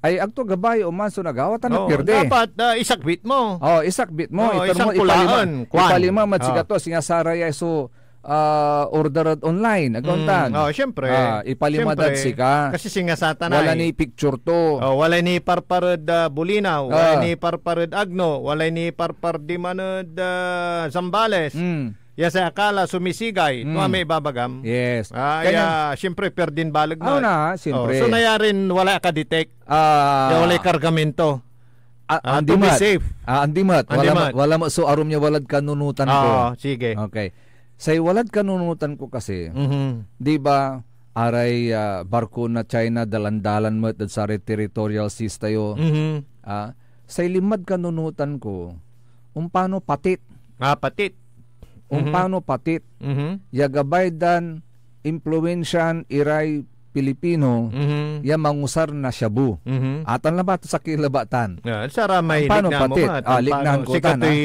Ay, agto gabay o manso nagawatan na pirde. Dapat isakbit mo. Isakbit mo. Isang pulaan. Ipalima matsigato, singasara ya so, order online agontan. Syempre. Ipalimadad sika. Kasi singasatan na. Wala ni picture to. Wala ni parparad Bulinaw, wala ni parparad Agno, wala ni parpar di manad Zambales. Sa akala sumisigay, may babagam. Yes. Syempre perdin balag mo. Syempre. So nayarin wala ka detect. Wala kargamento. To be safe. Andimat. Wala mo so arum niya walad kanunutan ko. Sige. Okay. Say walad kanunutan ko kasi, di ba, aray barko na China dalandalan mo at sa territorial seas tayo. Say limad kanunutan ko, paano patit. Patit. Paano patit. Yagabay dan, impluensyan, iray, Pilipino, ya mangusar na shabu. Atan labat sa kilabatan. Sara may paano ligna patit? mo mat. Lignan ko tan. Sikato'y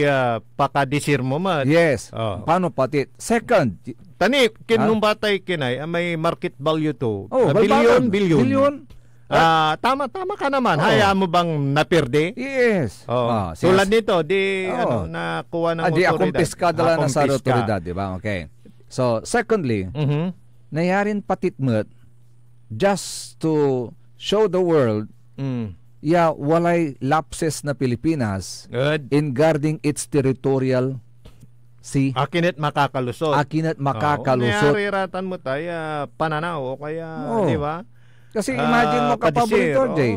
pakadisir mo mat. Yes. Paano patit? Second. Tani, kinung batay kinay, may market value to. Billion. Tama ka naman. Hayaan mo bang napirde? Yes. Tulad nito, nakuha ng otoridad. Di akong dala piskadala na sa otoridad, di ba? Okay. So, secondly, nayarin patit mo just to show the world walay lapses na Pilipinas in guarding its territorial sea. Akinit makakalusot. Nayari-ratan mo tayo pananaw o kaya, di ba? Kasi imagine mo kapaborito, Jay.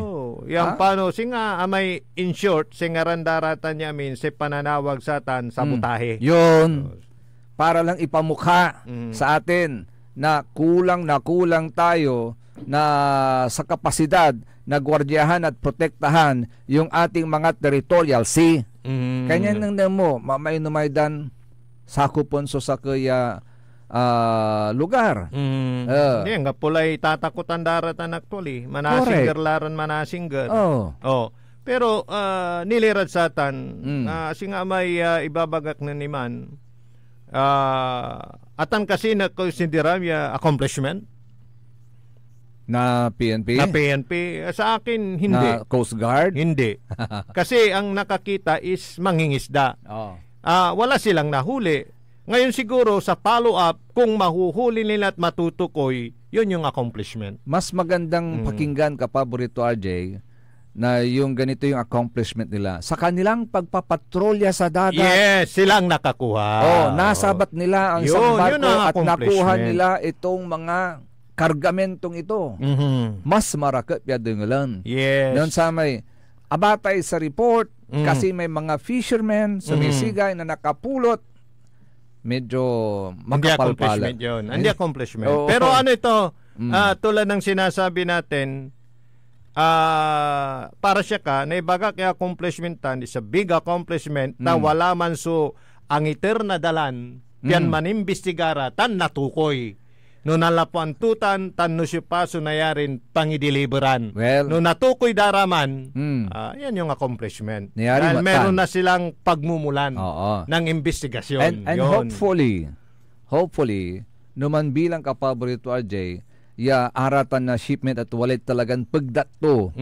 Yang paano, singa may in short, singa randaratan niya si pananawag satan sa butahe. Yun. Para lang ipamukha sa atin na kulang tayo na sa kapasidad na gwardiyahan at protektahan yung ating mga territorial sea. Kanya nang mo, mamay-numaydan sakupon so sa kaya lugar. Hindi, nga pulay tatakutan daratan actually. Manasingger laran manasingger. Pero nilirad satan, singa may ibabagak na niman, atan kasi na konsideram ya accomplishment na PNP? Na PNP. Sa akin, hindi. Na Coast Guard? Hindi. Kasi ang nakakita is mangingisda. Wala silang nahuli. Ngayon siguro sa follow-up, kung mahuhuli nila at matutukoy, yun yung accomplishment. Mas magandang pakinggan ka, Paborito RJ, na yung ganito yung accomplishment nila. Sa kanilang pagpapatrolya sa dagat. Yes, silang nakakuha. Nasabat nila ang isang barko at nakuha nila itong mga kargamentong ito. Mas marakot yadungalan. Yes. Noon sa may abatay sa report, kasi may mga fishermen sumisigay na nakapulot, medyo makapalpala. Hindi accomplishment. Pero ano ito, tulad ng sinasabi natin, para siya ka, na ibaga kaya accomplishmentan is a big accomplishment na wala man so ang iter na dalan, yan manimbestigara, tan natukoy. No nalapuan tutan, tan no siya pa so nayarin pangideliveran. No natukoy daraman, yan yung accomplishment. Dahil meron na silang pagmumulan ng investigasyon. And hopefully, numan bilang kapaborito RJ, aratan na shipment at walit talagang pagdato,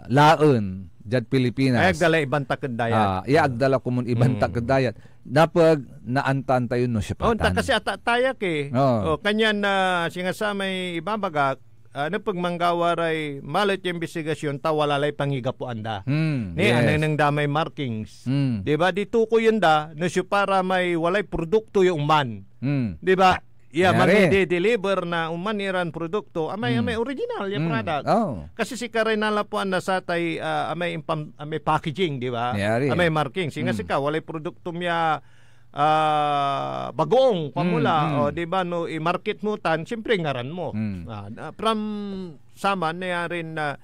laon, dyan Pilipinas. Ay, agdala ibang takadayat. Agdala ko mun ibang takadayat. Napag naantan tayo no siya patan. Kasi tayak kanyan na singasamay ibabagak, pag manggawaray malit yung investigasyon, tawalalay pangigapuan da. Anang nang damay markings. Diba? Dito ko yun da, no siya para may walay produkto yung man. Diba? Magi-deliver na umaniran produkto, may original yung product. Kasi si Karay nalapuan na satay may packaging, di ba? May marking. Singa sika, walay produkto miya bagong pamula, di ba, no, i-market mo tan, siyempre ngaran mo. From saman, nayarin na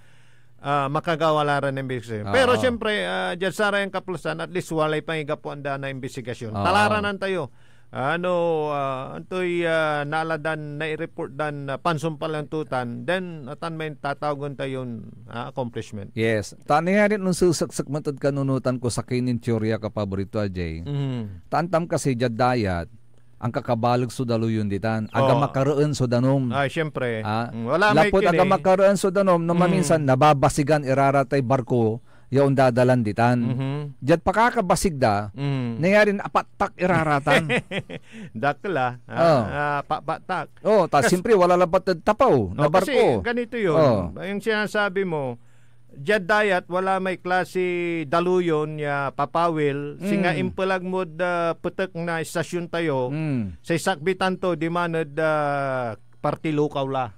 makagawalaran ng investigasyon. Pero siyempre, dyan sara yung kaplusan, at least walay pangigapuan da na investigasyon. Talaranan tayo. Antoy naladan na i-report dan pansumpalang tutan, then atan may tatawagon tayon accomplishment. Yes. Taniya rin nung susaksak matod kanunutan ko sa kinin teorya ka Paborito Ajay. Tantam kasi jadayat ang kakabalog so daluyon ditan. Aga makaroon so danom. Siyempre. Wala may kini. Lapot aga makaroon so danom no maminsan nababasigan iraratay barko yaon dadalan ditan. Diyan pakakabasig da, nangyari na apatak iraratan. Dakla. Papatak. Siyempre wala labat tapaw na barko. Kasi ganito yun. Yung sinasabi mo, diyan dayat wala may klase daluyon ya papawil. Singa impalag mo putek na istasyon tayo, sa isakbitan to, di manad partilukaw la.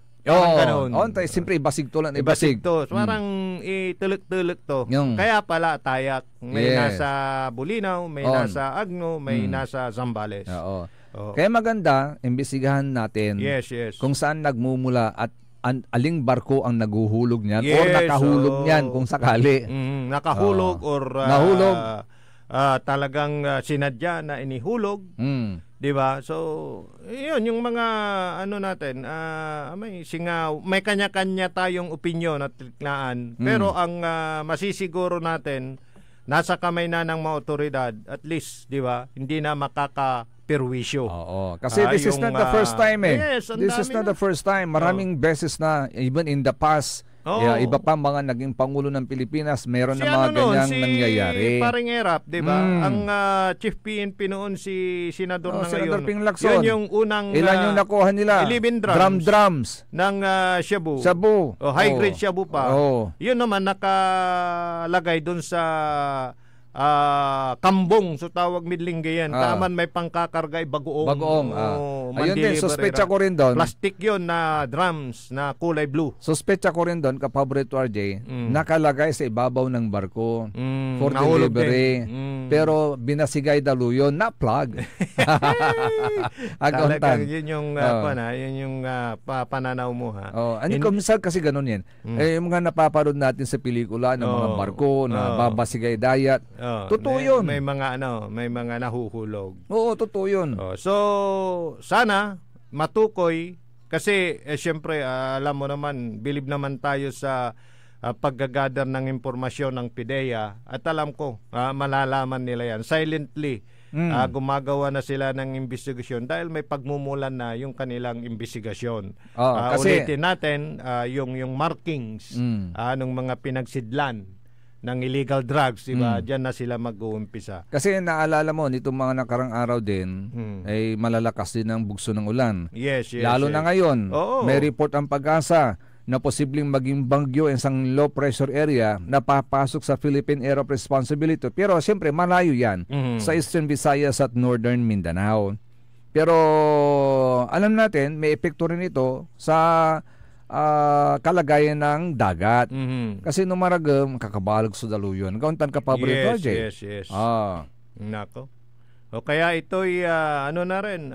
Siyempre ibasig to lang. Ibasig to. Parang itulok-tulok to. Kaya pala tayak. May nasa Bulinaw, may nasa Agno, may nasa Zambales. Kaya maganda, imbisigahan natin kung saan nagmumula at aling barko ang naguhulog niyan or nakahulog niyan kung sakali. Nakahulog or nahulog. Talagang sinadya na inihulog. Diba? So, yun, yung mga natin, may kanya-kanya tayong opinyon at tiklaan. Pero ang masisiguro natin, nasa kamay na ng mga otoridad, at least, diba, hindi na makaka-perwisyo. Kasi this is not the first time This is not the first time. Maraming beses na, even in the past, Iba pa mga naging Pangulo ng Pilipinas, meron na mga ganyang si nangyayari. Paring Erap, di ba? Ang Chief PNP noon si Senador na Senador ngayon. Ping Lacson. Yun yung unang... Ilan yung nakuha nila? 11 drums. Ng shabu. Shabu. High grade shabu pa. Oh. Yun naman nakalagay doon sa kambong, so tawag midlinggayan. Kaman may pangkakargay bagoong. Ayun din, suspecha ko rin doon. Plastic yun na drums na kulay blue. Suspecha ko rin doon, kapaborito RJ, nakalagay sa ibabaw ng barko for nahulog delivery. Pero binasigay dalo yun, na-plug. Talagang yun yung yun yung pananaw mo, ha. Minsan kasi ganun yan. Yung mga napaparod natin sa pelikula ng mga barko na babasigay dayat. Totoo yun. May mga nahuhulog. Oo, totoo yun. So sana matukoy kasi syempre alam mo naman, believe naman tayo sa paggagather ng impormasyon ng PIDEA at alam ko malalaman nila yan. Silently gumagawa na sila ng investigasyon dahil may pagmumulan na yung kanilang investigasyon. Kasi ulitin natin yung markings ng mga pinagsidlan ng illegal drugs, diba? Diyan na sila mag-uumpisa. Kasi naalala mo, nitong mga nakarang araw din, ay malalakas din ang bugso ng ulan. Yes. Lalo na ngayon, may report ang Pag-asa na posibleng maging bagyo isang low pressure area na papasok sa Philippine Area of Responsibility. Pero siyempre, malayo yan sa Eastern Visayas at Northern Mindanao. Pero alam natin, may epekto rin ito sa kalagayan ng dagat. Kasi numaragam, kakabalag sa daluyon. Kauntan ka pa ba rin, Yes. Nako. O kaya ito'y na rin,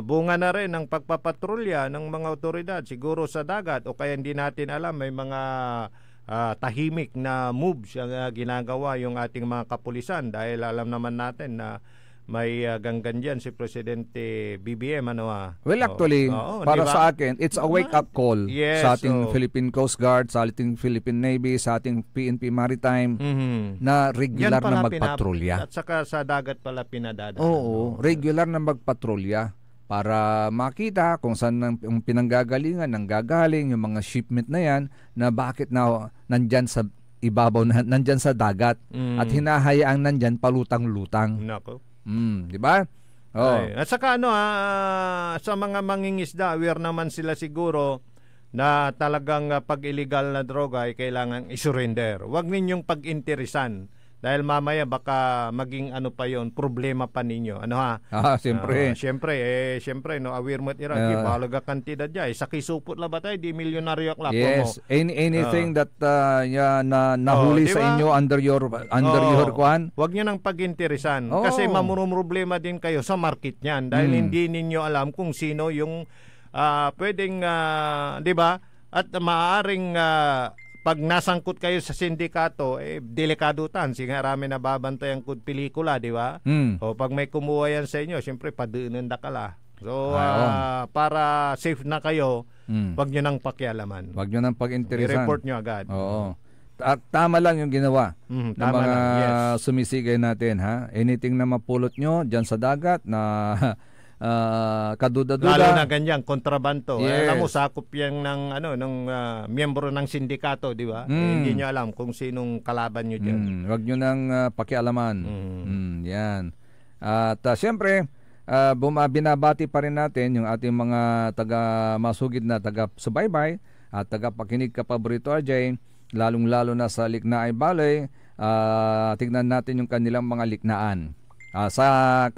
bunga na rin ng pagpapatrolya ng mga otoridad siguro sa dagat, o kaya hindi natin alam, may mga tahimik na moves ang ginagawa yung ating mga kapulisan dahil alam naman natin na may ganggan dyan si Presidente BBM. Well, actually, para diba? Sa akin, it's a wake-up call sa ating Philippine Coast Guard, sa ating Philippine Navy, sa ating PNP Maritime, na regular na magpatrolya. At saka sa dagat pala pinadadaan. Oo, regular na magpatrolya para makita kung saan yung pinanggagalingan, nanggagaling, yung mga shipment na yan, na bakit na nandyan sa ibabaw, nandyan sa dagat, at hinahayaang nandyan palutang-lutang. Nako. Di ba? At saka sa mga mangingisda, aware naman sila siguro na talagang pag illegal na droga ay kailangan isurrender. Huwag ninyong pag-interesan dahil mamaya baka maging pa yon, problema pa ninyo. Siyempre. Siyempre, aware mo tira, balaga kantidad dyan. Sa kisupot la ba tayo, di milyonaryo klako mo. Yes, anything that na nahuli diba? Sa inyo under your kwan. Huwag nyo nang pag-interesan. Kasi mamumroblema din kayo sa market niyan dahil hindi ninyo alam kung sino yung pwedeng, di ba? At maaaring pag nasangkot kayo sa sindikato, delikado tan. Sige, marami na babantayan kung pelikula, di ba? O pag may kumuha yan sa inyo, siyempre, padaanan na kala. So, para safe na kayo, wag nyo nang pakialaman. Wag nyo nang pag-interesan. I-report nyo agad. Oo. Tama lang yung ginawa ng mga sumisigay natin, ha? Anything na mapulot nyo dyan sa dagat na kaduda-duda. Lalo na ganyan, kontrabanto. Alam mo, sakop yan ng miyembro ng sindikato, di ba? Hindi nyo alam kung sinong kalaban nyo dyan. Huwag nyo nang pakialaman. Yan. At siyempre, binabati pa rin natin yung ating mga taga-masugid na taga-subaybay at taga-pakinig kapaborito RJ, lalong-lalo na sa Liknaay Valley. Tignan natin yung kanilang mga liknaan.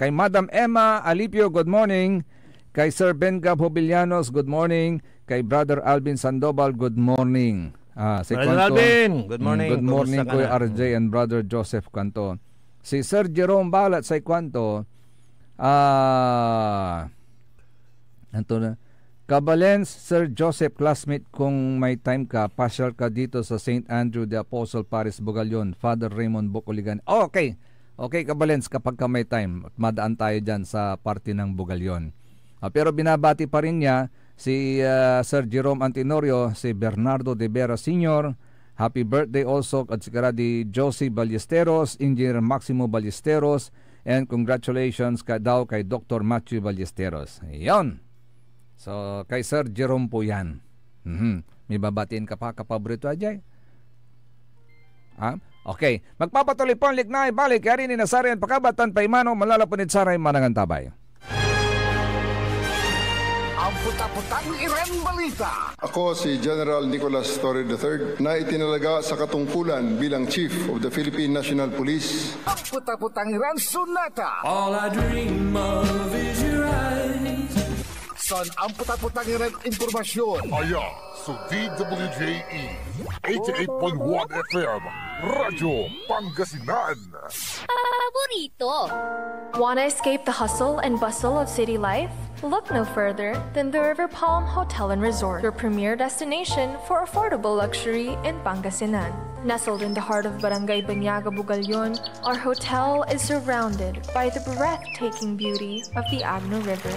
Kay Madam Emma Alipio, good morning. Kay Sir Ben Gab Hobilianos, good morning. Kay Brother Alvin Sandoval, good morning. Brother Alvin, good morning. Good morning, Kuya RJ and Brother Joseph Canto. Si Sir Jerome Balat sa Kwanto, Kabalens, Sir Joseph, classmate, kung may time ka, pasyal ka dito sa St. Andrew the Apostle Paris, Bugalion, Father Raymond Bocoligan. Okay, Kabalens, kapag ka may time, madaan tayo dyan sa party ng Bugalion. Pero binabati pa rin niya si Sir Jerome Antinorio, si Bernardo de Vera Sr., happy birthday also at sika di Josie Ballesteros, Engineer Maximo Ballesteros, and congratulations kay Dr. Matthew Ballesteros. Ayan. So, kay Sir Jerome po yan. May babatiin ka pa, kapaborito Ajay? Okay. Magpapatuloy po ang Lignay Balik. Kaya rin inasarian pakabatan pa imano malalapunit saray manangantabay. Ang puta-putang Iren Balita. Ako si General Nicolas Torre III na itinalaga sa katungkulan bilang Chief of the Philippine National Police. Ang puta-putang Iren Sunata. All I dream of is your eyes. Son, ang puta-putang Iren Impormasyon. Aya, sa DWJE 88.1 FM, Radyo Pangasinan. Paborito. Wanna escape the hustle and bustle of city life? Look no further than the River Palm Hotel and Resort, your premier destination for affordable luxury in Pangasinan. Nestled in the heart of Barangay Banyaga, Bugalyon, our hotel is surrounded by the breathtaking beauty of the Agno River.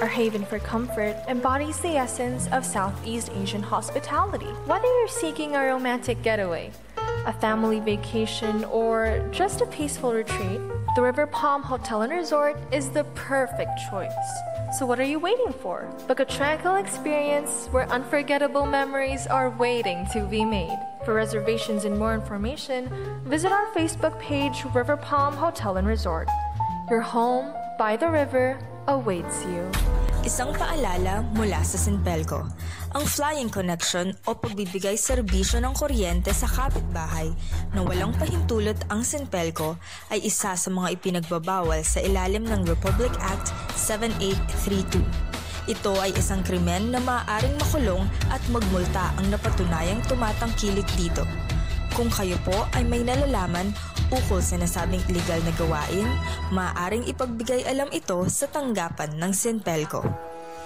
Our haven for comfort embodies the essence of Southeast Asian hospitality. Whether you're seeking a romantic getaway, a family vacation, or just a peaceful retreat, the River Palm Hotel and Resort is the perfect choice. So what are you waiting for? Book a tranquil experience where unforgettable memories are waiting to be made. For reservations and more information, visit our Facebook page, River Palm Hotel and Resort. Your home by the river awaits you. Isang paalala mula sa Sinpelco. Ang flying connection o pagbibigay serbisyo ng kuryente sa kapitbahay na walang pahintulot ang Sinpelco ay isa sa mga ipinagbabawal sa ilalim ng Republic Act 7832. Ito ay isang krimen na maaaring makulong at magmulta ang napatunayang tumatangkilik dito. Kung kayo po ay may nalalaman ukol sa nasabing illegal na gawain, maaaring ipagbigay alam ito sa tanggapan ng Sinpelco.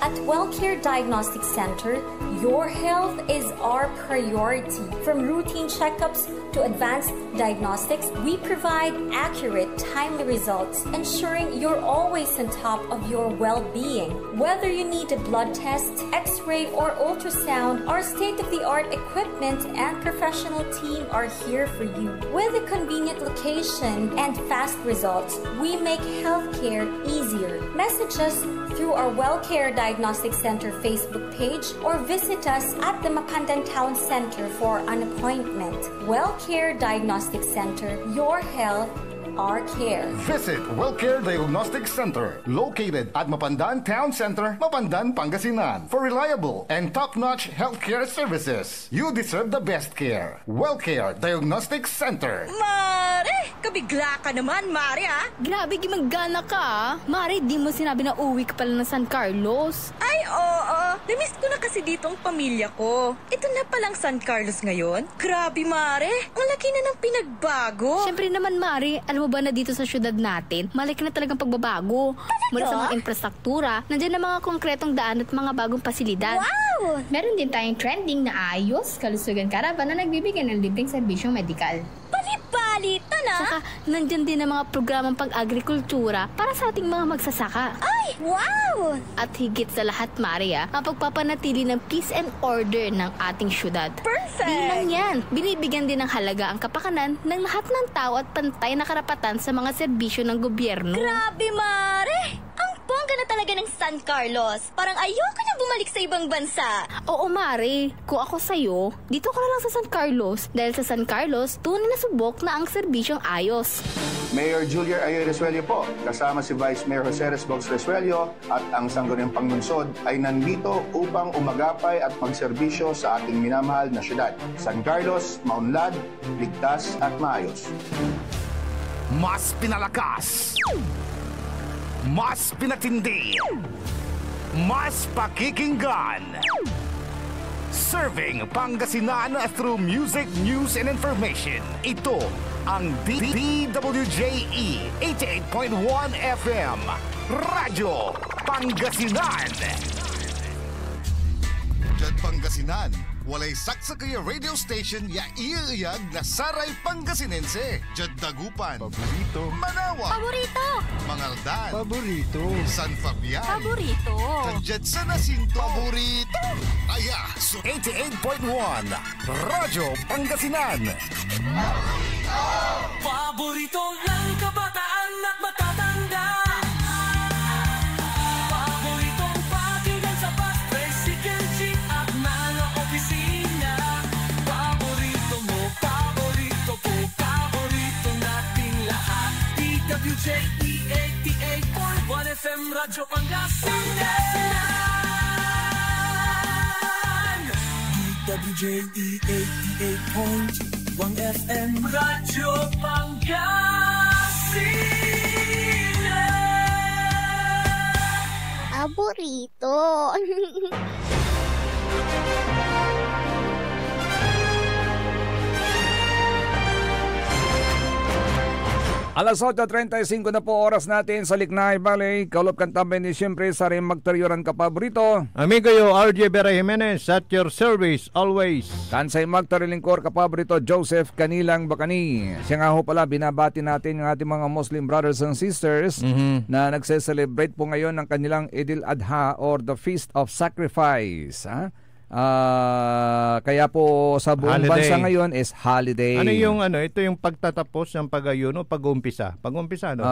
At WellCare Diagnostic Center, your health is our priority. From routine checkups to advanced diagnostics, we provide accurate, timely results, ensuring you're always on top of your well-being. Whether you need a blood test, x-ray, or ultrasound, our state-of-the-art equipment and professional team are here for you. With a convenient location and fast results, we make healthcare easier. Message us through our WellCare Diagnostic Center Facebook page or visit us at the Macandan Town Center for an appointment. WellCare Diagnostic Center, your health, our care. Visit WellCare Diagnostic Center, located at Mapandan Town Center, Mapandan, Pangasinan. For reliable and top-notch healthcare services, you deserve the best care. WellCare Diagnostic Center. Mare! Kabigla ka naman, Mare, ha? Grabe, gimagana ka, Mare, di mo sinabi na uwi ka pala ng San Carlos. Ay, oo. Namiss ko na kasi dito ang pamilya ko. Ito na palang San Carlos ngayon. Grabe, Mare. Ang laki na ng pinagbago. Siyempre naman, Mare, alam mo ba na dito sa syudad natin, malaki na talagang pagbabago. Mula sa mga infrastruktura, nandiyan na mga konkretong daan at mga bagong pasilidad. Wow! Meron din tayong trending na ayos, kalusugan karavan na nagbibigay ng libreng serbisyong medikal. Balita na! Saka, nandyan din ang mga programang pag-agrikultura para sa ating mga magsasaka. Ay, wow! At higit sa lahat, Maria, ang pagpapanatili ng peace and order ng ating syudad. Perfect! Di lang yan, binibigyan din ng halaga ang kapakanan ng lahat ng tao at pantay na karapatan sa mga serbisyo ng gobyerno. Grabe, Mare! Ang bongga na talaga ng San Carlos. Parang ayoko na bumalik sa ibang bansa. Oo, Mare. Kung ako sa'yo, dito ka na lang sa San Carlos. Dahil sa San Carlos, tunay na subok na ang serbisyong ayos. Mayor Julia Ayoy Resuello po, kasama si Vice Mayor Jose Resbox Resuello at ang Sangguniang Panglungsod ay nandito upang umagapay at magserbisyo sa ating minamahal na syudad. San Carlos, maunlad, ligtas at maayos. Mas pinalakas, mas pinatindi, mas pakikinggan. Serving Pangasinan through music, news, and information. Ito ang DWJE 88.1 FM, Radyo Pangasinan. Diyan Pangasinan, walay saksakaya radio station ya iiyag na saray Pangasinense. Diyan Dagupan, Paborito. Manawa, Paborito. Mangaldan, Paborito. San Fabian, Paborito. Diyan sa Nasinto, Paborito. Aya, so 88.1 Radyo Pangasinan. Paborito ng kabataan at matatanda. Paboritong pakinggan sa bus, tricycle, jeep at man. Radyo Pangasinan DWJE 88.1 FM Radyo Pangasinan Paborito. Alas 8:35 na po oras natin sa Liknay Valley. Kaulop kantaben ni siyempre sa rin magtaryoran kapaborito. Amigo yo, RJ Beray Jimenez at your service always. Kansay magtarilingkor kapaborito Joseph Kanilang Bacani. Siya nga ho pala, binabati natin yung ating mga Muslim brothers and sisters na nagse-celebrate po ngayon ng kanilang Idil Adha or the Feast of Sacrifice. Kaya po sa buong holiday. bansa ngayon is holiday. Ano yung ito yung pagtatapos ng pag-ayuno, pag-uumpisa. Pag-uumpisa, no?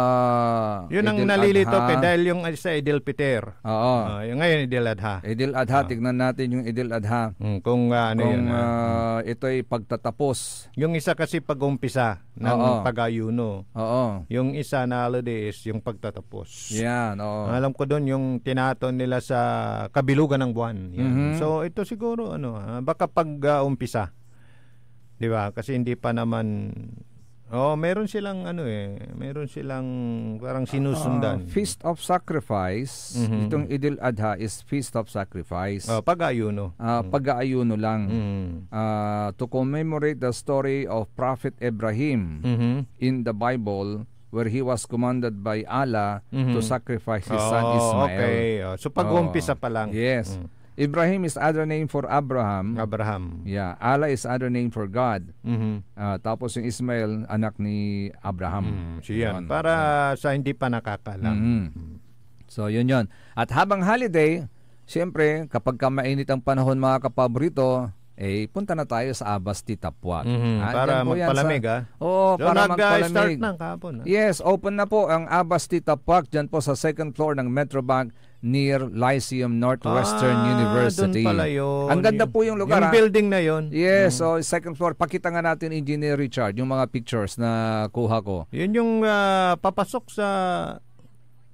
Yun ang Idil nalilito Adha. dahil yung sa Idil Fitr. Oo. Yung ngayon Idil Adha. Idil Adha, tignan natin yung Idil Adha. Kung yun. Ito'y pagtatapos. Yung isa kasi pag-uumpisa ng pag-ayuno. Oo. Yung isa na holiday is yung pagtatapos. Yan, oo. Alam ko doon yung tinaton nila sa kabilugan ng buwan. Yan. So ito siguro baka pag-umpisa. 'Di ba? Kasi hindi pa naman meron silang meron silang parang sinusundan. Feast of Sacrifice. Itong Idil Adha is Feast of Sacrifice. Pag-aayuno. Pag-aayuno lang. To commemorate the story of Prophet Ibrahim in the Bible, where he was commanded by Allah to sacrifice his son Ismail. Okay. So pag-umpisa pa lang. Yes. Ibrahim is other name for Abraham. Yeah. Allah is other name for God. Tapos yung Ismail, anak ni Abraham. Siyan. Para sa hindi pa nakakalam. So yun. At habang holiday, siyempre, kapag mainit ang panahon mga kapaborito, punta na tayo sa Abasti Tapuak. Para magpalamig, Oo, so, para nag-start magpalamig. na kahapon. Yes, open na po ang Abasti Tapuak dyan po sa second floor ng Metrobank near Lyceum Northwestern University. Doon pala yun. Ang ganda po yung lugar. Yung building na yun. Yes, so second floor. Pakita nga natin, Engineer Richard, yung mga pictures na kuha ko. Yun yung papasok sa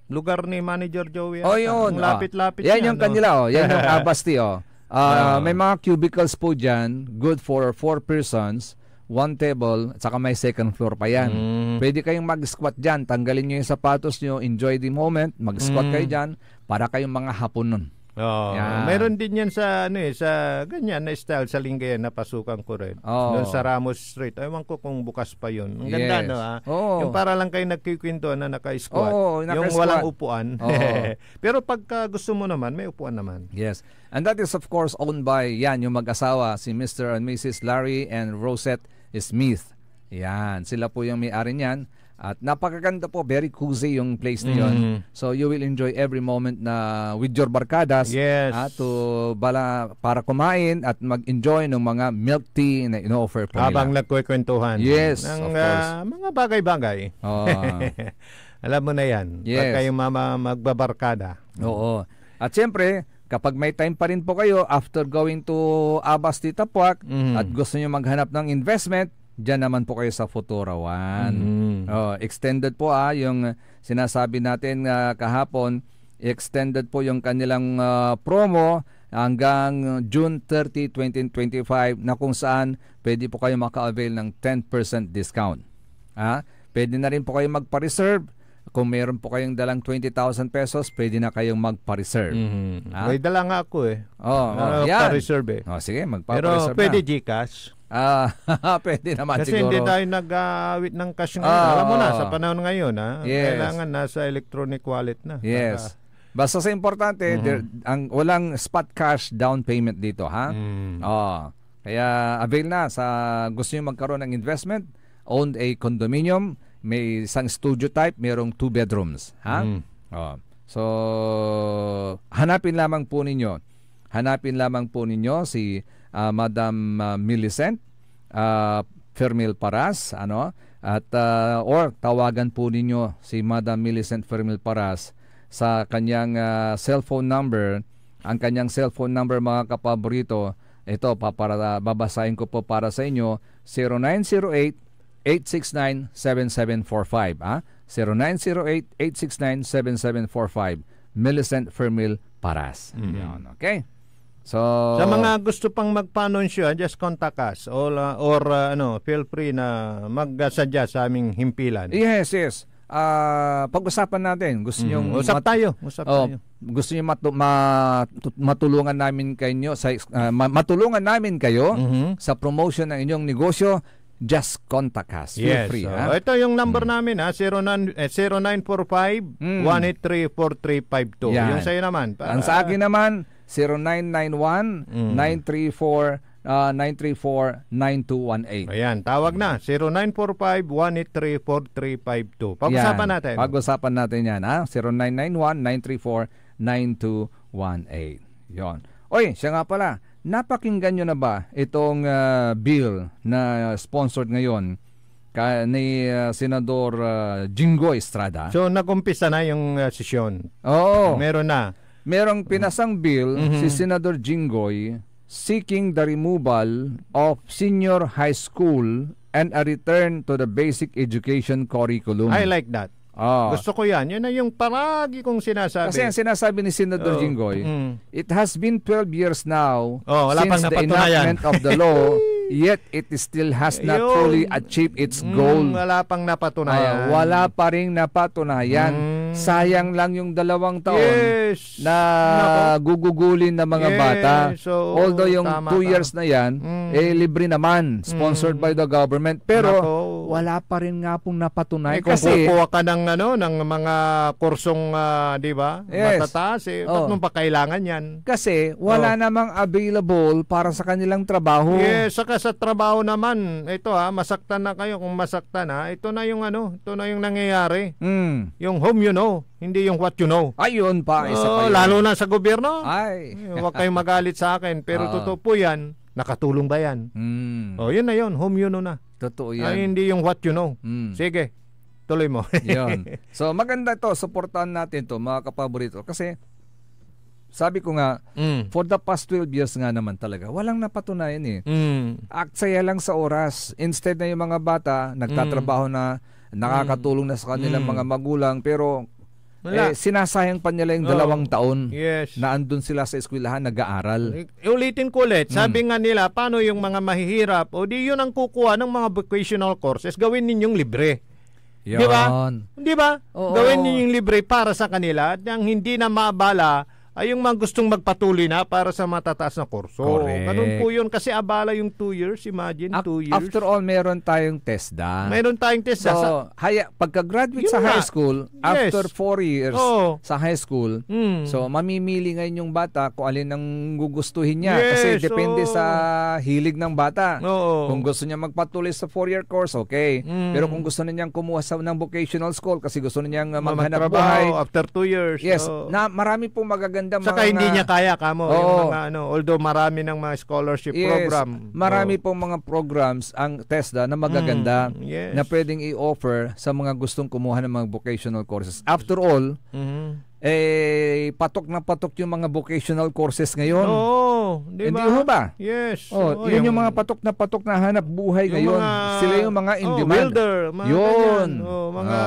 lugar ni Manager Joey. Yun. Ang lapit-lapit yan yung kanila. Yan yung Abasti. May mga cubicles po dyan, good for 4 persons, 1 table, at saka may second floor pa yan. Pwede kayong mag-squat dyan, tanggalin nyo yung sapatos nyo, enjoy the moment, mag-squat kayo dyan, para kayong mga hapon nun. Meron din yan sa sa ganyan na style sa Lingayen na pasukan ko rin. Doon sa Ramos Street. Ewan ko kung bukas pa yun. Ang ganda Yung para lang kayo nagkikwento na naka-squat. Yung walang upuan. Pero pagka gusto mo naman, may upuan naman. Yes. And that is of course owned by yung mag-asawa, si Mr. and Mrs. Larry and Rosette Smith. Yan, sila po yung may-ari niyan. At napakaganda po, very cozy yung place na yun. So you will enjoy every moment na with your barkadas. Yes. Para kumain at mag-enjoy ng mga milk tea na ino-offer po habang nila. nagkwekwentuhan. Yes, ng, of course. Mga bagay-bagay. Alam mo na yan. Yes. Pag kayo magbabarkada. Oo. At siyempre, kapag may time pa rin po kayo after going to Abasti Tapuak at gusto nyo maghanap ng investment, diyan naman po kayo sa Futura One. Extended po yung sinasabi natin kahapon, extended po yung kanilang promo hanggang June 30, 2025 na kung saan pwede po kayo maka-avail ng 10% discount. Pwede na rin po kayo magpa-reserve. Kung meron po kayong dalang 20,000 pesos, pwede na kayong magpa-reserve. May dala nga ako yan. Pa-reserve sige, magpa-reserve. Pero pwede GCash. Pwede naman kasi siguro. Kasi hindi tayo nag-awit ng cash ngayon. Alam mo na, sa panahon ngayon, yes. Kailangan nasa electronic wallet na. Yes. Basta sa importante, walang spot cash down payment dito, kaya avail na sa gusto nyo magkaroon ng investment, owned a condominium, may isang studio type, mayroong 2 bedrooms. So, hanapin lamang po ninyo si Madam Millicent Fermil Paras, at or tawagan po ninyo si Madam Millicent Fermil Paras sa kanyang cellphone number. Ang kanyang cellphone number, mga kapaborito, ito babasahin ko po para sa inyo, 0908-869-7745. 0908-869-7745. Millicent Fermil Paras. Yan, okay? So, sa mga gusto pang magpa-anunsyo, just contact us or feel free na magsadya sa aming himpilan. Yes. Pag-usapan natin. Gusto niyo usap tayo. Gusto niyo matulungan namin kayo matulungan namin kayo sa promotion ng inyong negosyo. Just contact us. Feel free. Ito yung number namin 0945-183-4352. Yung sa'yo naman. Ang sa akin naman 0991-934-9218. Ayan, tawag na 0945-183-4352. Pag-usapan natin. Pag-usapan natin yan, 0991-934-9218. Yon. Oy, siya nga pala, napakinggan nyo na ba itong bill na sponsored ngayon ni Senador Jinggoy Estrada? So, nag-umpisa na yung sesyon. Oo. Meron na. Merong pinasang bill si Senador Jinggoy seeking the removal of senior high school and a return to the basic education curriculum. I like that. Gusto ko yan. Yan na yung paragi kong sinasabi. Kasi ang sinasabi ni Senador Jinggoy, it has been 12 years now since the enactment of the law, yet it still has not fully achieved its goal. Wala pang napatunayan. Wala pa ring napatunayan. Sayang lang yung 2 taon na gugugulin ng mga bata. So, although yung 2 years na yan, libre naman, sponsored by the government. Pero wala pa rin nga pong napatunayan. Kung kukuha ka ng mga kursong, di ba? Matataas, ba't mo pa kailangan yan? Kasi wala namang available para sa kanilang trabaho. Saka sa trabaho naman, ito masaktan na kayo. Kung masaktan ito na yung ito na yung nangyayari. Yung whom you know, hindi yung what you know. Ayun pa, isa pa yun. Lalo na sa gobyerno. Huwag kayong magalit sa akin, pero totoo po yan. Nakatulong ba yan? Yun na yun, whom you know na. Totoo yan. Hindi yung what you know. Sige, tuloy mo. Yun. So maganda to, supportahan natin to mga kapaborito. Kasi sabi ko nga, for the past 12 years nga naman talaga, walang napatunayan Aksaya lang sa oras. Instead na yung mga bata, nagtatrabaho na, nakakatulong na sa kanilang mga magulang, pero sinasayang pa nila yung 2 taon na andun sila sa eskwelahan nag-aaral. Ulitin ko ulit, sabi nga nila, paano yung mga mahihirap? O di yun ang kukuha ng mga vocational courses, gawin ninyong libre. Di ba? Di ba? Gawin ninyong libre para sa kanila at yung hindi na maabala ay yung mga gustong magpatuloy na para sa matataas na kurso. Ganun po yun kasi abala yung 2 years. Imagine, 2 years. After all, meron tayong TESDA. Meron tayong TESDA. So, pagka-graduate sa high school, after 4 years sa high school, so mamimili ngayon yung bata kung alin ang gugustuhin niya. Kasi depende sa hilig ng bata. Kung gusto niya magpatuloy sa 4-year course, okay. Pero kung gusto niya kumuha ng vocational school kasi gusto niya maghanap buhay. After 2 years. Yes. Na marami pong magaganda saka hindi niya kaya yung mga although marami ng mga scholarship program. Marami pong mga programs ang TESDA na magaganda na pwedeng i-offer sa mga gustong kumuha ng mga vocational courses. After all, patok na patok yung mga vocational courses ngayon. Di ba? Hindi ho ba? Yes. Yun yung mga patok na hanap buhay ngayon. Sila yung mga in demand. Builder, yun. Mga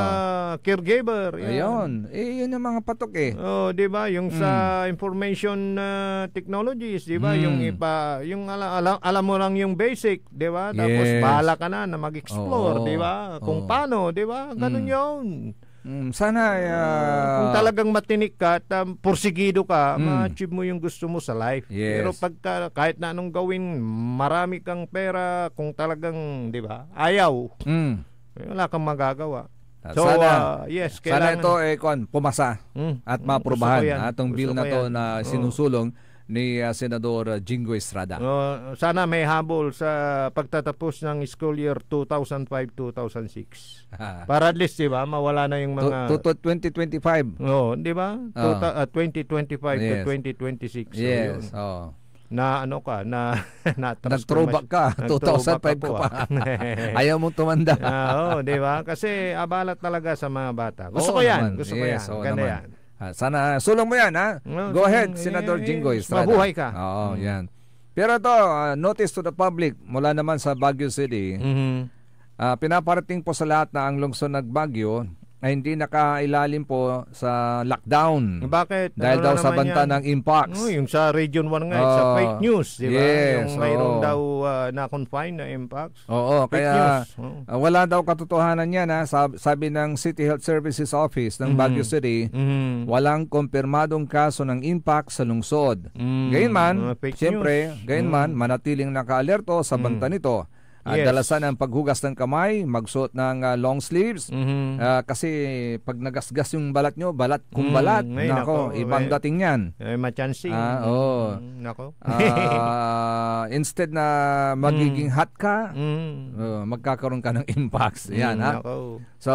caregiver. Ayun. Yun yung mga patok di ba? Yung sa information technologies, di ba? Yung alam mo lang yung basic, di ba? Tapos bahala ka na mag-explore, di ba? Kung paano, di ba? Ganun yun. Sana kung talagang matinik ka at porsigido ka, ma-achieve mo yung gusto mo sa life. Pero pagka kahit na anong gawin, marami kang pera, kung talagang, di ba, ayaw, wala kang magagawa. So, sana kailangan. Sana ito pumasa at maaprubahan atong bill na to na sinusulong ni Senador Jinggoy Estrada. Sana may habol sa pagtatapos ng school year 2005-2006. Para at least, di ba, mawala na yung mga 2025. Di ba? 2025 to 2026. Yes. Na nag-throwback ka, 2005 ka pa. Ayaw mong tumanda. Di ba? Kasi abala talaga sa mga bata. Gusto ko yan. Ganda yan. Sana sulong mo yan, ha? Go ahead, Senador Jinggoy Estrada. Mabuhay ka. Yan. Pero to, notice to the public, mula naman sa Baguio City, pinaparating po sa lahat na ang lungsod ng Baguio ay hindi nakailalim po sa lockdown. Bakit? Dahil daw sa banta ng Mpox. Yung sa Region 1 nga, sa fake news, di ba? Yes, yung mayroon daw na-confine na Mpox. Oo, fake kaya news. Wala daw katotohanan yan. Sabi ng City Health Services Office ng Baguio City, walang kumpirmadong kaso ng Mpox sa lungsod. Gayunman, siyempre, manatiling naka-alerto sa banta nito. Dalasan ang paghugas ng kamay, magsuot ng long sleeves. Kasi pag nagasgas yung balat nyo, balat kung balat, nako, ibang dating yan. Machansi. Nako. Instead na magiging hot ka, magkakaroon ka ng Mpox. Yan, ha? So,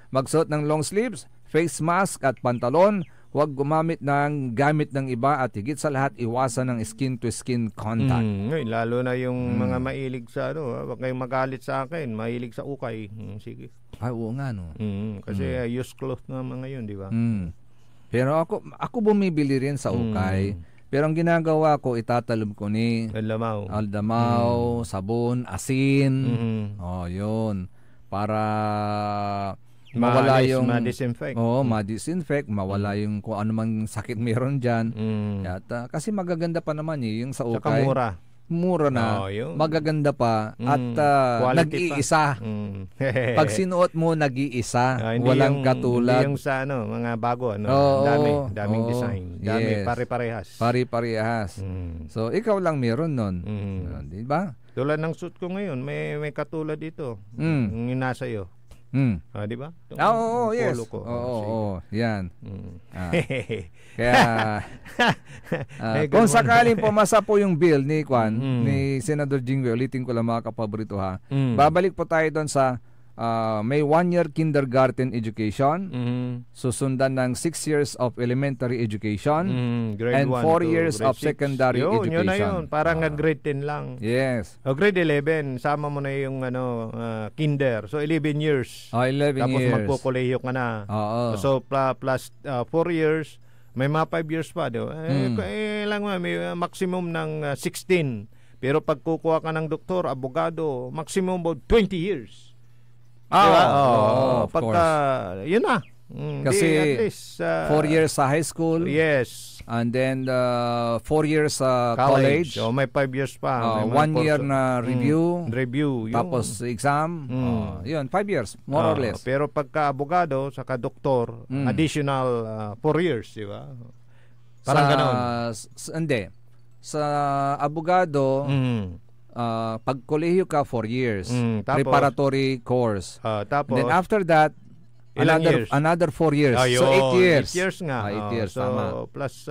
magsuot ng long sleeves, face mask at pantalon. Huwag gumamit ng gamit ng iba at higit sa lahat iwasan ng skin-to-skin contact. Lalo na yung mga mahilig sa huwag kayong magalit sa akin, mahilig sa ukay. Sige. Oo nga, no? Kasi use cloth na mga yun, di ba? Pero ako bumibili rin sa ukay. Pero ang ginagawa ko, itatalom ko ni aldamaw, sabon, asin. Yun. Para mawala yung ma-disinfect. Ma-disinfect, mawala yung kung ano mang sakit meron diyan. Kasi magaganda pa naman yung sa ukay. Saka mura na. Magaganda pa at nag-iisa. Pag sinuot mo nag-iisa, walang katulad. Hindi yung sa mga bago daming design. Dami pare-parehas. Pare-parehas. So ikaw lang meron nun. Di ba? Tulad ng suit ko ngayon, may katulad dito. Yung nasa iyo. Di ba? Yes. Yan. Kaya kung sakaling pumasa po yung bill ni ni Senador Jinggoy, ulitin ko lang mga kapaborito ha. Babalik po tayo doon sa may 1-year kindergarten education, susundan ng 6 years of elementary education, and 4 years of secondary education. Yun na yun, parang grade 10 lang. Yes. Grade 11, sama mo na yung kinder. So 11 years. 11 Tapos years. magkukulehiyo ka na. So plus 4 years, may mga 5 years pa. Lang may maximum ng 16. Pero pag kukuha ka ng doktor, abogado, maximum about 20 years. Pagka yun na. Kasi 4 years sa high school. Yes. And then 4 years sa college. May 5 years pa. 1 year na review. Review. Tapos exam. Yun, 5 years, more or less. Pero pagka abogado, saka doktor, additional 4 years, di ba? Parang gano'n. Hindi. Sa abogado, pag kolehiyo ka 4 years, preparatory course. Tapos, then after that, another 4 years. So 8 years. 8 years nga. 8 years, so, tama. Plus,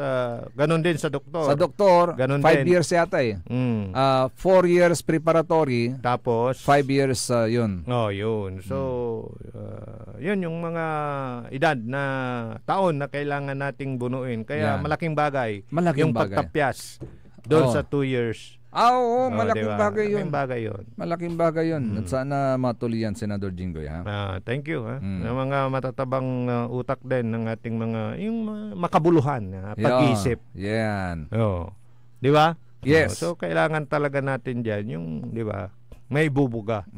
ganun din sa doktor. Sa doktor, 5 years yata 4 years preparatory. Tapos, 5 years yun. Yun. So, yun yung mga edad na taon na kailangan nating bunuin. Kaya malaking bagay. Yung pagtapyas doon sa 2 years. Malaking diba? bagay yun. Malaking bagay yun. At sana matuloy yan, Senador Jinggoy. Thank you. Yung mga matatabang utak din ng ating yung makabuluhan, pag-iisip. Yan. Di ba? Yes. So, kailangan talaga natin dyan yung, di ba, may bubuga.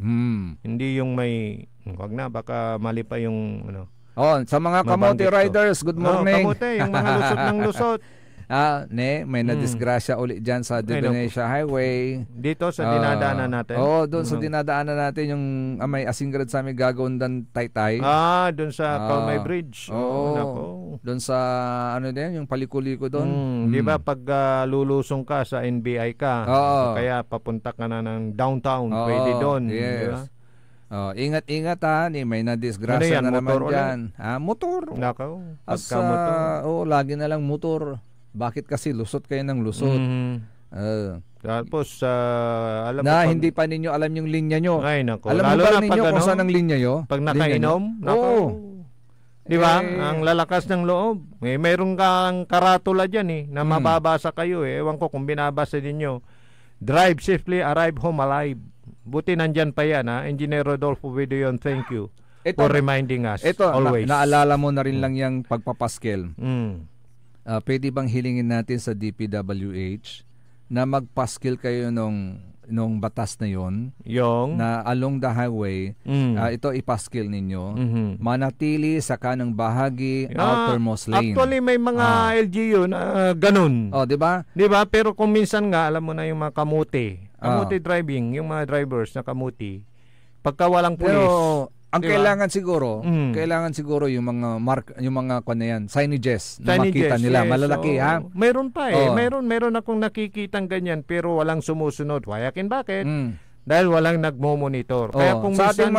Hindi yung may, wag na, baka mali pa yung, sa mga kamote riders, good morning. Kamote, yung mga lusot ng lusot. May nadisgrasya ulit dyan sa Divinesia Highway. Dito sa dinadaanan natin? Doon sa dinadaanan natin yung may Asinggrad sa amin gagawin Taytay. Doon sa Kaumay Bridge. Doon sa yung paliko-liko doon. Di ba pag lulusong ka sa NBI ka, kaya papunta ka na ng downtown, pwede doon. Yes. Diba? Ingat-ingat may nadisgrasya na naman dyan. Motor. Nakaw. Lagi na lang motor. Bakit kasi lusot kayo ng lusot? Tapos, alam mo hindi pa ninyo alam yung linya nyo. Ay, naku. Alam mo ba ninyo kung saan ang linya nyo? Pag nakainom? Di ba? Ang lalakas ng loob. Mayroon kang karatula dyan na mababasa kayo. Ewan ko kung binabasa ninyo. Drive safely, arrive home alive. Buti nandyan pa yan. Engineer Rodolfo Videon, thank you for reminding us. Always. Naalala mo na rin lang yung pagpapaskil. Pwede bang hilingin natin sa DPWH na magpaskil kayo nung nung batas na yon yung na along the highway, ito ipaskil ninyo, manatili sa kanang bahagi, outermost lane. Actually, may mga LGU na ganun. Di ba? Di ba? Pero kung minsan nga, alam mo na yung mga kamuti driving, yung mga drivers na kamuti, pagka walang pulis. Pero ang diba? kailangan siguro yung mga signages na makita nila, malalaki ha. Meron pa meron akong nakikitang ganyan pero walang sumusunod. Wayakin bakit? Dahil walang nagmo-monitor. Kaya kung sa minsan,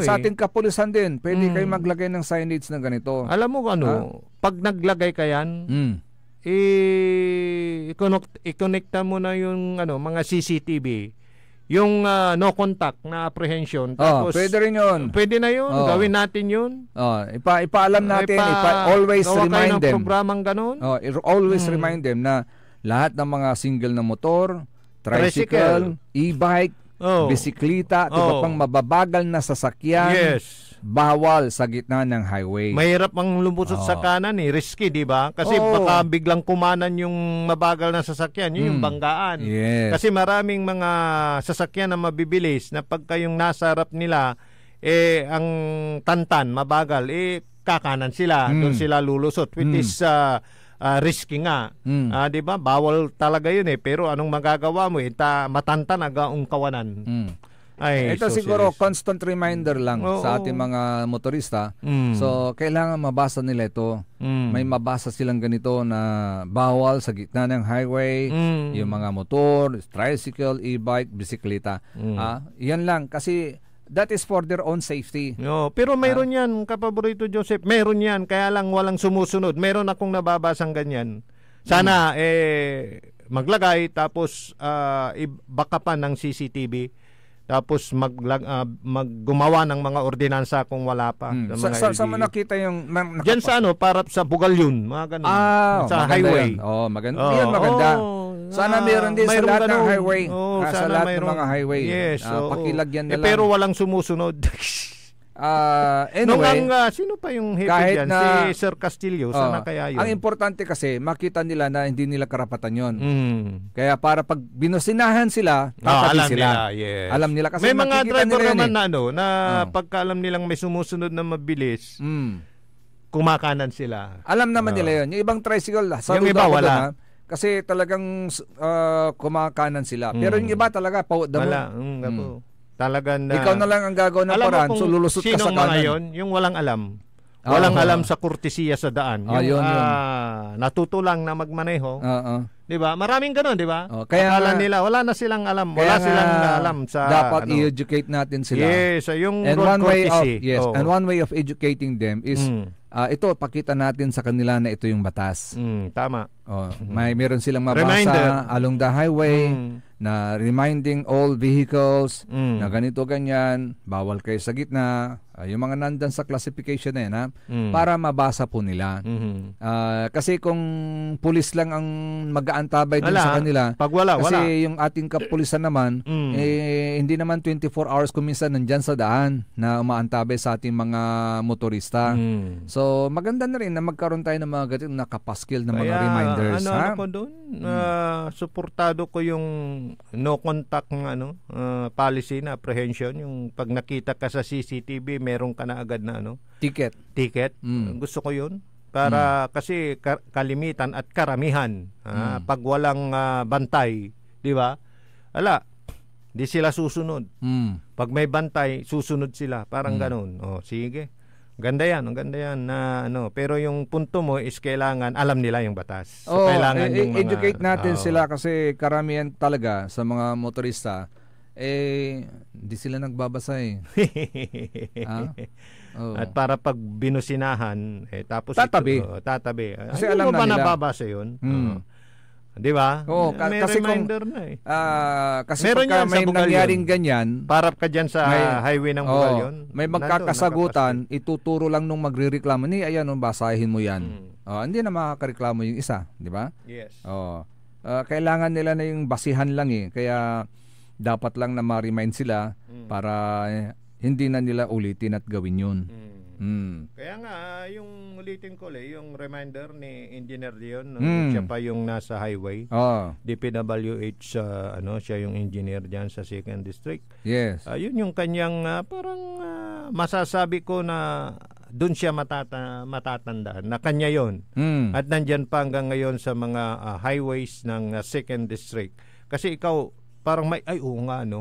sa ating kapulisan din, pwede kayo maglagay ng signage na ganito. Alam mo pag naglagay ka yan, i-connecta mo na yung mga CCTV. Yung no contact na apprehension. Tapos, pwede rin yun. Pwede na yun. Gawin natin yun. Ipaalam natin. Always remind them. Programang ganun. Always remind them na lahat ng mga single na motor, tricycle, e-bike, bisikleta, diba pang mababagal na sasakyan, bawal sa gitna ng highway. Mahirap ang lumusot sa kanan risky, di ba? Kasi baka biglang kumanan yung mabagal na sasakyan, yun yung banggaan. Kasi maraming mga sasakyan na mabibilis na pagka yung nasa harap nila ang tantan, mabagal, kakanan sila, doon sila lulusot, which is risky nga. Di ba? Bawal talaga yun pero anong magagawa mo? Matantan ang kawanan. Ito siguro constant reminder lang sa ating mga motorista. So kailangan mabasa nila ito. May mabasa silang ganito na bawal sa gitna ng highway, yung mga motor, tricycle, e-bike, bisikleta. Yan lang kasi that is for their own safety. Pero mayroon yan, kapaborito Joseph. Mayroon yan, kaya lang walang sumusunod. Mayroon akong nababasang ganyan. Sana maglagay tapos backupan ng CCTV. Tapos maggumawa ng mga ordinansa kung wala pa. Sa nakita yung diyan sa para sa Bugalyon, mga ganun. Sa highway. Maganda. Yan maganda. Sana meron din sa lahat ng highway. Sa lahat ng mga highway. Yes. Pakilagyan na lang. Pero walang sumusunod. Anyway, sino pa yung hepe dyan? Si Sir Castillo, sana kaya yun? Ang importante kasi, makita nila na hindi nila karapatan yun. Kaya para pag binusinahan sila, tatabi sila. Alam nila kasi may mga driver naman na pagka alam nilang may sumusunod na mabilis, kumakanan sila. Alam naman nila yun. Yung ibang tricycle, yung iba wala. Kasi talagang kumakanan sila. Pero yung iba talaga, wala. Talagang ikaw na lang ang gagawin ng paraan, so lulusot ka sa kanan. Yun? Yung walang alam. Walang alam sa kurtesiya sa daan. Yung natuto lang na magmaneho. Di ba? Maraming ganun, di ba? Kaya akala nila, wala na silang alam. Wala silang alam sa dapat i-educate natin sila. Yes, yung road courtesy. And one way of educating them is ito, pakita natin sa kanila na ito yung batas. Tama. Meron silang mabasa along the highway na reminding all vehicles na ganito ganyan, bawal kayo sa gitna, yung mga nandan sa classification na yan para mabasa po nila. Kasi kung pulis lang ang mag-aantabay din sa kanila, pag wala, kasi yung ating kapulisan naman hindi naman 24 hours kung minsan nandyan sa daan na umaantabay sa ating mga motorista. So maganda na rin na magkaroon tayo ng mga ganito nakapaskil na mga reminders. Ano ko doon? Suportado ko yung no contact policy na apprehension, yung pag nakita ka sa CCTV meron ka na agad na ticket. Gusto ko yun para kasi kalimitan at karamihan pag walang bantay, di ba? Di sila susunod. Pag may bantay susunod sila, parang ganun. Sige. Ganda yan na pero yung punto mo is kailangan alam nila yung batas. So, kailangan yung educate natin sila kasi karamihan talaga sa mga motorista hindi sila nagbabasa At para pag binusinahan tapos tatabi. Kasi alam mo ba nababasa yun? Di ba? May kasi reminder na kasi pagka may nangyaring ganyan, parap ka dyan sa highway ng Bugalyon. May magkakasagutan, ituturo lang nung magrereklamo ni ayan, basahin mo yan. Hindi na makakareklamo yung isa, di ba? Yes. Kailangan nila na yung basihan lang kaya dapat lang na ma-remind sila para hindi na nila ulitin at gawin yun. Kaya nga, yung ulitin ko yung reminder ni Engineer Leon, siya pa yung nasa highway. DPWH, siya yung engineer dyan sa 2nd District. Yes. Yun yung kanyang parang masasabi ko na doon siya matatandaan na kanya yon. At nandyan pa hanggang ngayon sa mga highways ng 2nd District. Kasi ikaw, parang may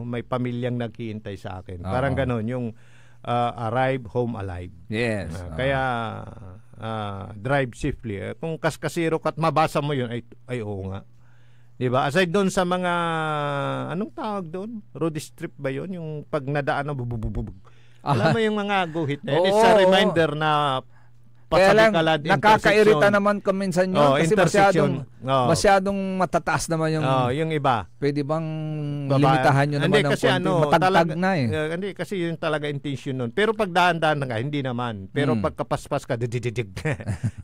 may pamilyang naghihintay sa akin. Parang ganon yung arrive home alive. Yes. Kaya drive safely. Kung kaskasiro at mabasa mo yun, ay oo nga. Diba? Aside doon sa mga anong tawag doon? Road strip ba yun? Yung pag nadaan na bubububub. Alam mo yung mga guhit na yun. It's a reminder na kaya lang, nakakairita naman kung minsan yun kasi masyadong matataas naman yung iba. Pwede bang limitahan nyo naman ng konti? Matagtag na Hindi, kasi yun talaga intention nun. Pero pag daan-daan nga, hindi naman. Pero pagkapaspas ka, dididig.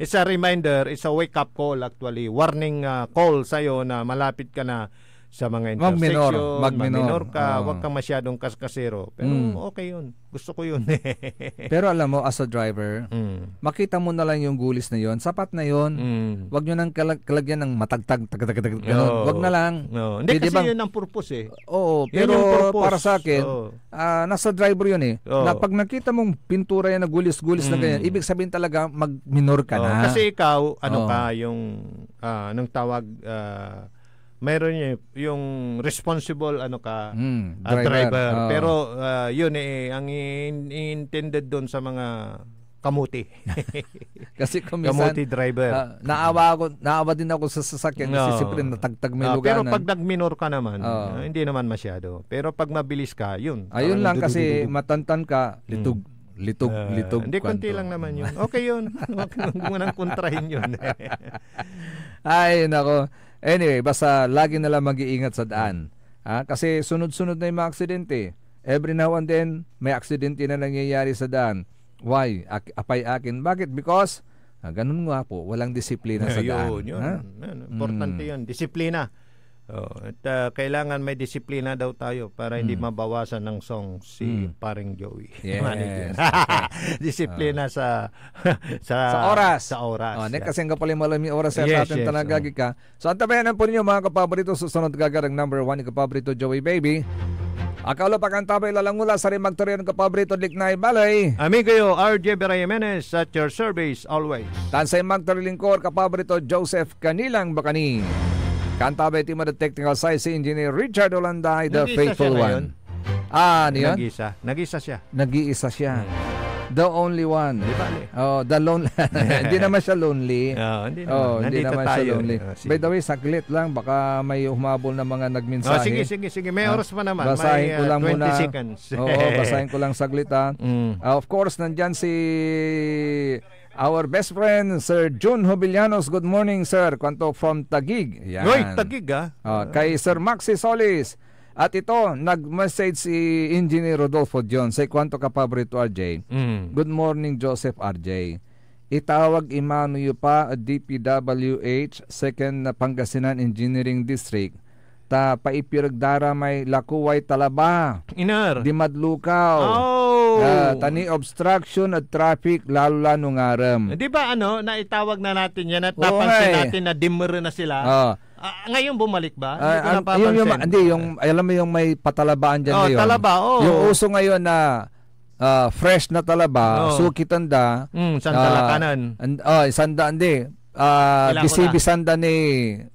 It's a reminder, it's a wake-up call actually. Warning call sa'yo na malapit ka na sa mga intersection, mag-minor ka, wag kang masyadong kaskasero. Pero okay yun. Gusto ko yun. Pero alam mo, as a driver, makita mo na lang yung gulis na yun. Sapat na yun. Wag nyo nang kalagyan ng matagtag. Wag na lang. Hindi kasi yun ang purpose Oo, pero para sa akin, nasa driver yun na pag nakita mong pintura yan na gulis-gulis na ganyan, ibig sabihin talaga mag-minor ka na. Kasi ikaw, ka, yung anong tawag, mayroon yung responsible driver. Pero yun ang intended doon sa mga kamuti. Kasi kung minsan, kamuti driver. Naawa din ako sa sasakyan kasi siyempre natagtag may luganan. Pero pag nag-minor ka naman, hindi naman masyado. Pero pag mabilis ka, yun. Ayun lang kasi matantan ka, litog. Hindi, konti lang naman yun. Okay yun. Huwag mo nang kontrahin yun. Ay, nako. Anyway, basta lagi na lang mag-iingat sa daan. Kasi sunod-sunod na yung mga aksidente. Every now and then, may aksidente na nangyayari sa daan. Why? Apay akin. Bakit? Because, ganun nga po, walang disiplina sa daan. Yun. Importante yun. Disiplina. At kailangan may disiplina daw tayo para hindi mabawasan ng song si paring Joey. Yes. Disiplina sa oras. Sa oras. Kasi nga pala malam yung oras sa atin talagagi ka. So antabayanan po ninyo mga kapaborito, susunod gagarang number 1 ni kapaborito Joey Baby. Akala pa kang tabay lalangula sa rin magtorian ng kapaborito Liknay Balay. Amigo yo, RJ Beray Jimenez at your service always. Tansay magtorilingkor kapaborito Joseph Kanilang Bakani. Kantabay team of the technical side si Engineer Richard Olanday, the faithful one. Ano yun? Nag-isa siya. Nag-iisa siya. The only one. The lonely. Hindi naman siya lonely. Hindi naman siya lonely. By the way, saglit lang. Baka may humabol na mga nagmensahe. Sige. May oras pa naman. Basahin ko lang 20 muna. seconds. Basahin ko lang saglit of course, nandyan si our best friend, Sir June Hobillanos. Good morning, sir. Kwanto from Taguig. Yan. Taguig kay Sir Maxi Solis. At ito, nag-message si Engineer Rodolfo John. Say, kwanto ka paborito, RJ? Good morning, Joseph RJ. Itawag Immanuel pa DPWH, 2nd na Pangasinan Engineering District. Ta paipiragdara may Lakuway Talaba. Inar. Di Madlukaw. Tani obstruction at traffic lalo nung aram. Di ba naitawag na natin yan at napansin natin na dimmer na sila. Ngayon bumalik ba? Alam mo yung may patalabaan dyan ngayon. Talaba, Yung uso ngayon na fresh na talaba, sukitanda. Sandala kanan. Sanda, hindi. Bisi-bisanda ni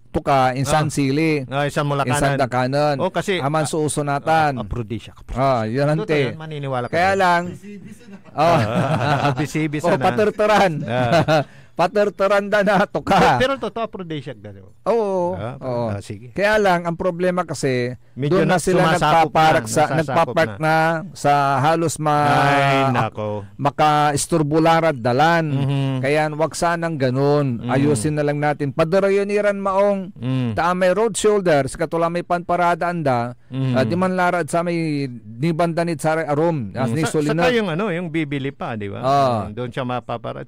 Tuka, insan sili. Isang mula kanan. Insan da kanan. Kasi aman suusunatan. Aprodisya. Yan ante. Maniniwala ka. Kaya lang. Bisi-bisa na. Paterteran. Paterteran da na Tuka. Pero totoo aprodisya gano'n. Oo. Sige. Kaya lang, ang problema kasi, doon na sila nagpapark na sa halos maka-isturbularan dalan. Kaya wag sanang ganun. Ayusin na lang natin. Padarayoniran maong may road shoulders, katula may panparada anda, di man larad sa may nibandanit sa arom. Saka yung bibili pa, di ba? Doon siya mapapara.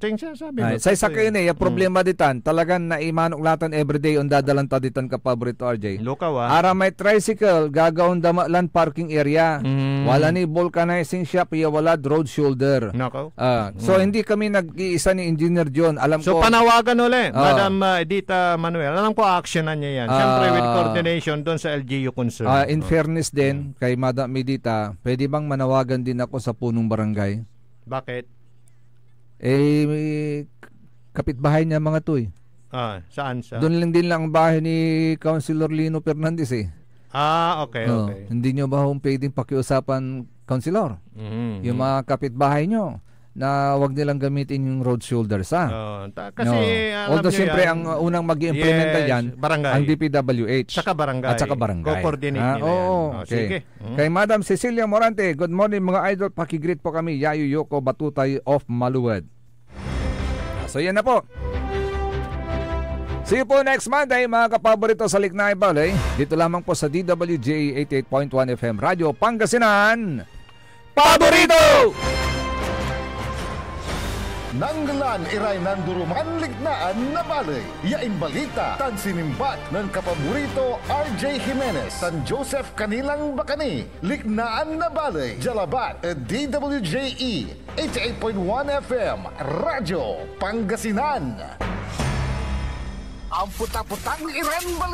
Sa isa kayo yung problema ditan, talagang naimanuklatan everyday on dadalan ta ditan ka paborito RJ. Lukaw Ara may tricycle, gagawin dama land parking area. Wala ni vulcanizing shop, wala road shoulder. Nako. So hindi kami nag-iisa ni Engineer John. Alam So ko panawagan ulit, Madam Edita Manuel. Alam ko actionan niya yan. Siyempre with coordination doon sa LGU concern. In fairness din kay Madam Edita, pwede bang manawagan din ako sa punong barangay? Bakit? Kapitbahay niya mga to eh. Saan siya? Doon lang din lang ang bahay ni Councilor Lino Fernandez eh. Okay. Hindi nyo ba pwedeng pakiusapan, Councilor? Yung mga kapitbahay nyo na wag nilang gamitin yung road shoulders, Kasi although siyempre ang unang mag-implementa yan ang DPWH saka barangay. At saka barangay. Co-coordinate nila yan. Okay. Sige. Kay Madam Cecilia Morante, good morning mga idol. Pakigreet po kami, Yayu Yoko Batutay of Maluwed. So yan na po. See you po next Monday mga kapaborito sa Lignay Valley. Dito lamang po sa DWJ 88.1 FM Radio Pangasinan. Paborito! Nanggalan iray nanduruman lignaan na balay. Yain balita tan sinimbat ng kapaborito RJ Jimenez San Joseph Kanilang Bakani. Lignaan na balay. Jalabat DWJE 88.1 FM Radio Pangasinan. Ang puta-putang iran balita.